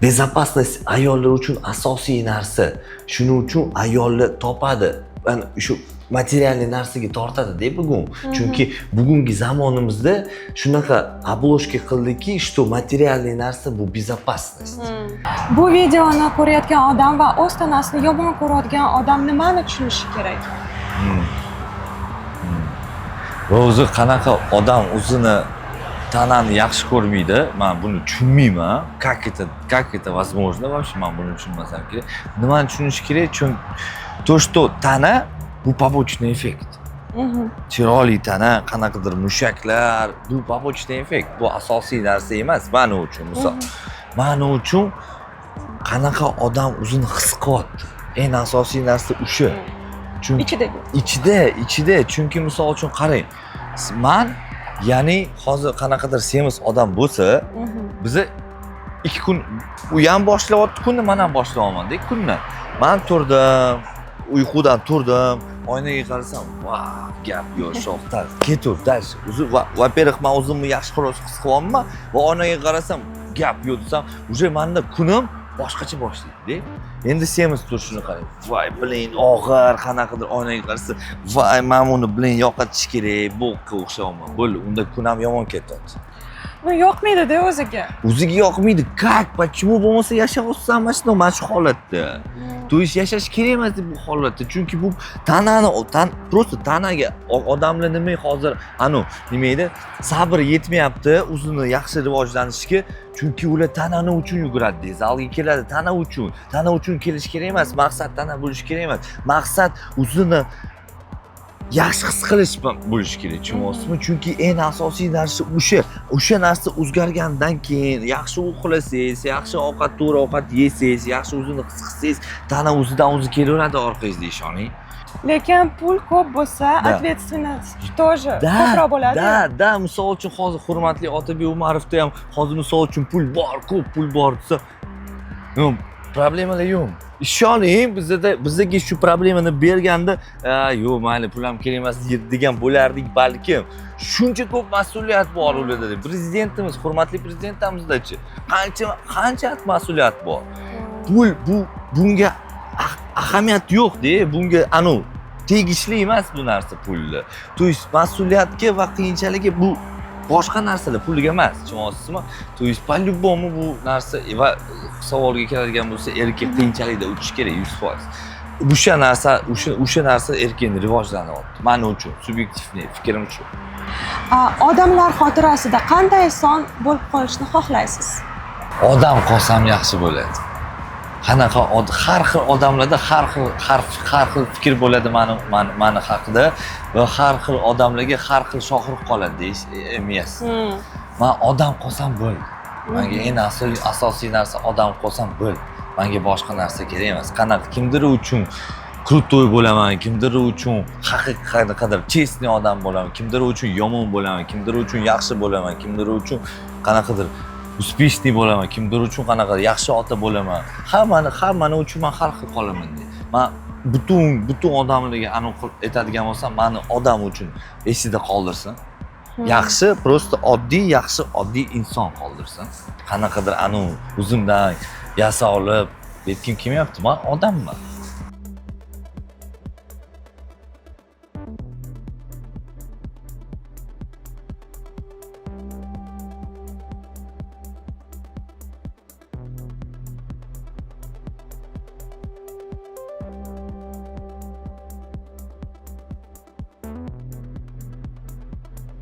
безопасность ayollar uchun asosiy narsa. Shuning uchun ayollar topadi. Mana shu materialniy narsaga tortadi-da bugun. Chunki bugungi zamonimizda shunaqa обложка qildiki, что materialniy narsa bu безопасность. Bu videoni ko'rayotgan odam va o'z tanasini yomon ko'radigan odam nimani tushunishi kerak? Va o'zi qanaqa odam o'zini tanani yaxshi ko'rmaydi, men buni tushunmayman. Как это возможно? Вообще men buni tushunmasam kerak. Nimani tushunish kerak? Chunki то, что tana bu побочный эффект. Chiroyli tana, qanaqadir mushaklar, bu побочный эффект. Bu asosiy narsa emas men uchun. Misol, men uchun qanaqa odam o'zini his qilyapti. Eng asosiy narsa o'sha. Chunki ichida, chunki misol uchun qarang. Men ya'ni hozir qanaqadir semiz odam bo'lsa, biza 2 kun u ham boshlayapti kunni, men ham boshlayapman-da 2 kunni. Men turdim, uyqudan turdim, oynaga qarasam, vah, gap yo'q, shoxtar, ketur, dash. O'zi во-первых, men o'zimni yaxshi his qilyapman va oynaga qarasam, gap yo'q desam, уже menda kunim boshqacha boshlaydi-da. Endi semiz turishini qarang. Voy, blin, og'ir, qanaqadir oynaga qarasa, voy, men uni blin yo'qotish kerak, bo'qqa o'xshayman. Bo'ldi, unda kun ham yomon ketadi. Bu yoqmaydi-da o'ziga. O'ziga yoqmaydi. Как? Почему bo'lmasa yashayapsan mana shu holatda? To есть yashash kerak emas bu holatda. Chunki bu tanani, просто tanaga odamlar nima hozir, nima edi? Sabr yetmayapti o'zini yaxshi rivojlanishga. Chunki ular tanani uchun yuguradi, zalga keladi tana uchun. Tana uchun kelish kerak emas, maqsad tana bo'lish kerak emas. Maqsad o'zini yaxshi his qilish bo'lish kerak, tushunasizmi? Chunki eng asosiy narsa o'sha narsa o'zgargandan keyin yaxshi uxlasangiz, yaxshi to'g'ri ovqat yesangiz, yaxshi o'zini his qilsangiz, tana o'zidan o'zi kelaveradi orqangizda, ishoning. Lekin pul ko'p bo'lsa, ответственность тоже ko'proq bo'ladi. Da, misol uchun hozir hurmatli Otabek Umarovda ham hozir misol uchun pul bor, ko'p pul bor desa, problemalar yo'q. Ishoning, bizga shu problemani berganda, yo'q, mayli, pul ham kerak emas degan bo'lardik balkim. Shuncha ko'p mas'uliyat bor ularda. Prezidentimiz, hurmatli prezidentimizda-chi, qancha mas'uliyat bor. Pul bunga ahamiyat yo'q-da, bunga tegishli emas bu narsa pulni. To есть mas'uliyatga va qiyinchilikka bu boshqa narsalar, pulga emas, tushunasizmi? To есть по-любому bu narsa va savolga keladigan bo'lsa, erkak qiyinchilikda o'tish kerak 100%. o'sha narsa erkin rivojlanyapti. Men uchun, subyektiv fikrim shu. Odamlar xotirasida qanday son bo'lib qolishni xohlaysiz? Odam qolsam yaxshi bo'ladi. Qanaqa har xil odamlarda har xil fikr bo'ladi mani haqida va har xil odamlarga har xil shohruh qoladi deyish emas. Men odam qolsam bo'ldi. Menga eng asosiy narsa odam qolsam bo'ldi. Menga boshqa narsa kerak emas. Qanaqa kimdir uchun krutoy bo'laman, kimdir uchun haqiqatan chestni odam bo'laman, kimdir uchun yomon bo'laman, kimdir uchun yaxshi bo'laman, kimdir uchun qanaqadir uspeshniy bo'laman, kimdir uchun qanaqa yaxshi ota bo'laman. Hammani uchun men har xil qolaman deydi. Men butun odamlarga aniq aytadigan bo'lsam, meni odam uchun esida qoldirsin. Yaxshi, prosta oddiy inson qoldirsin. Qanaqadir o'zimdan yasa olib, aytgim kelmayapti. Men odamman.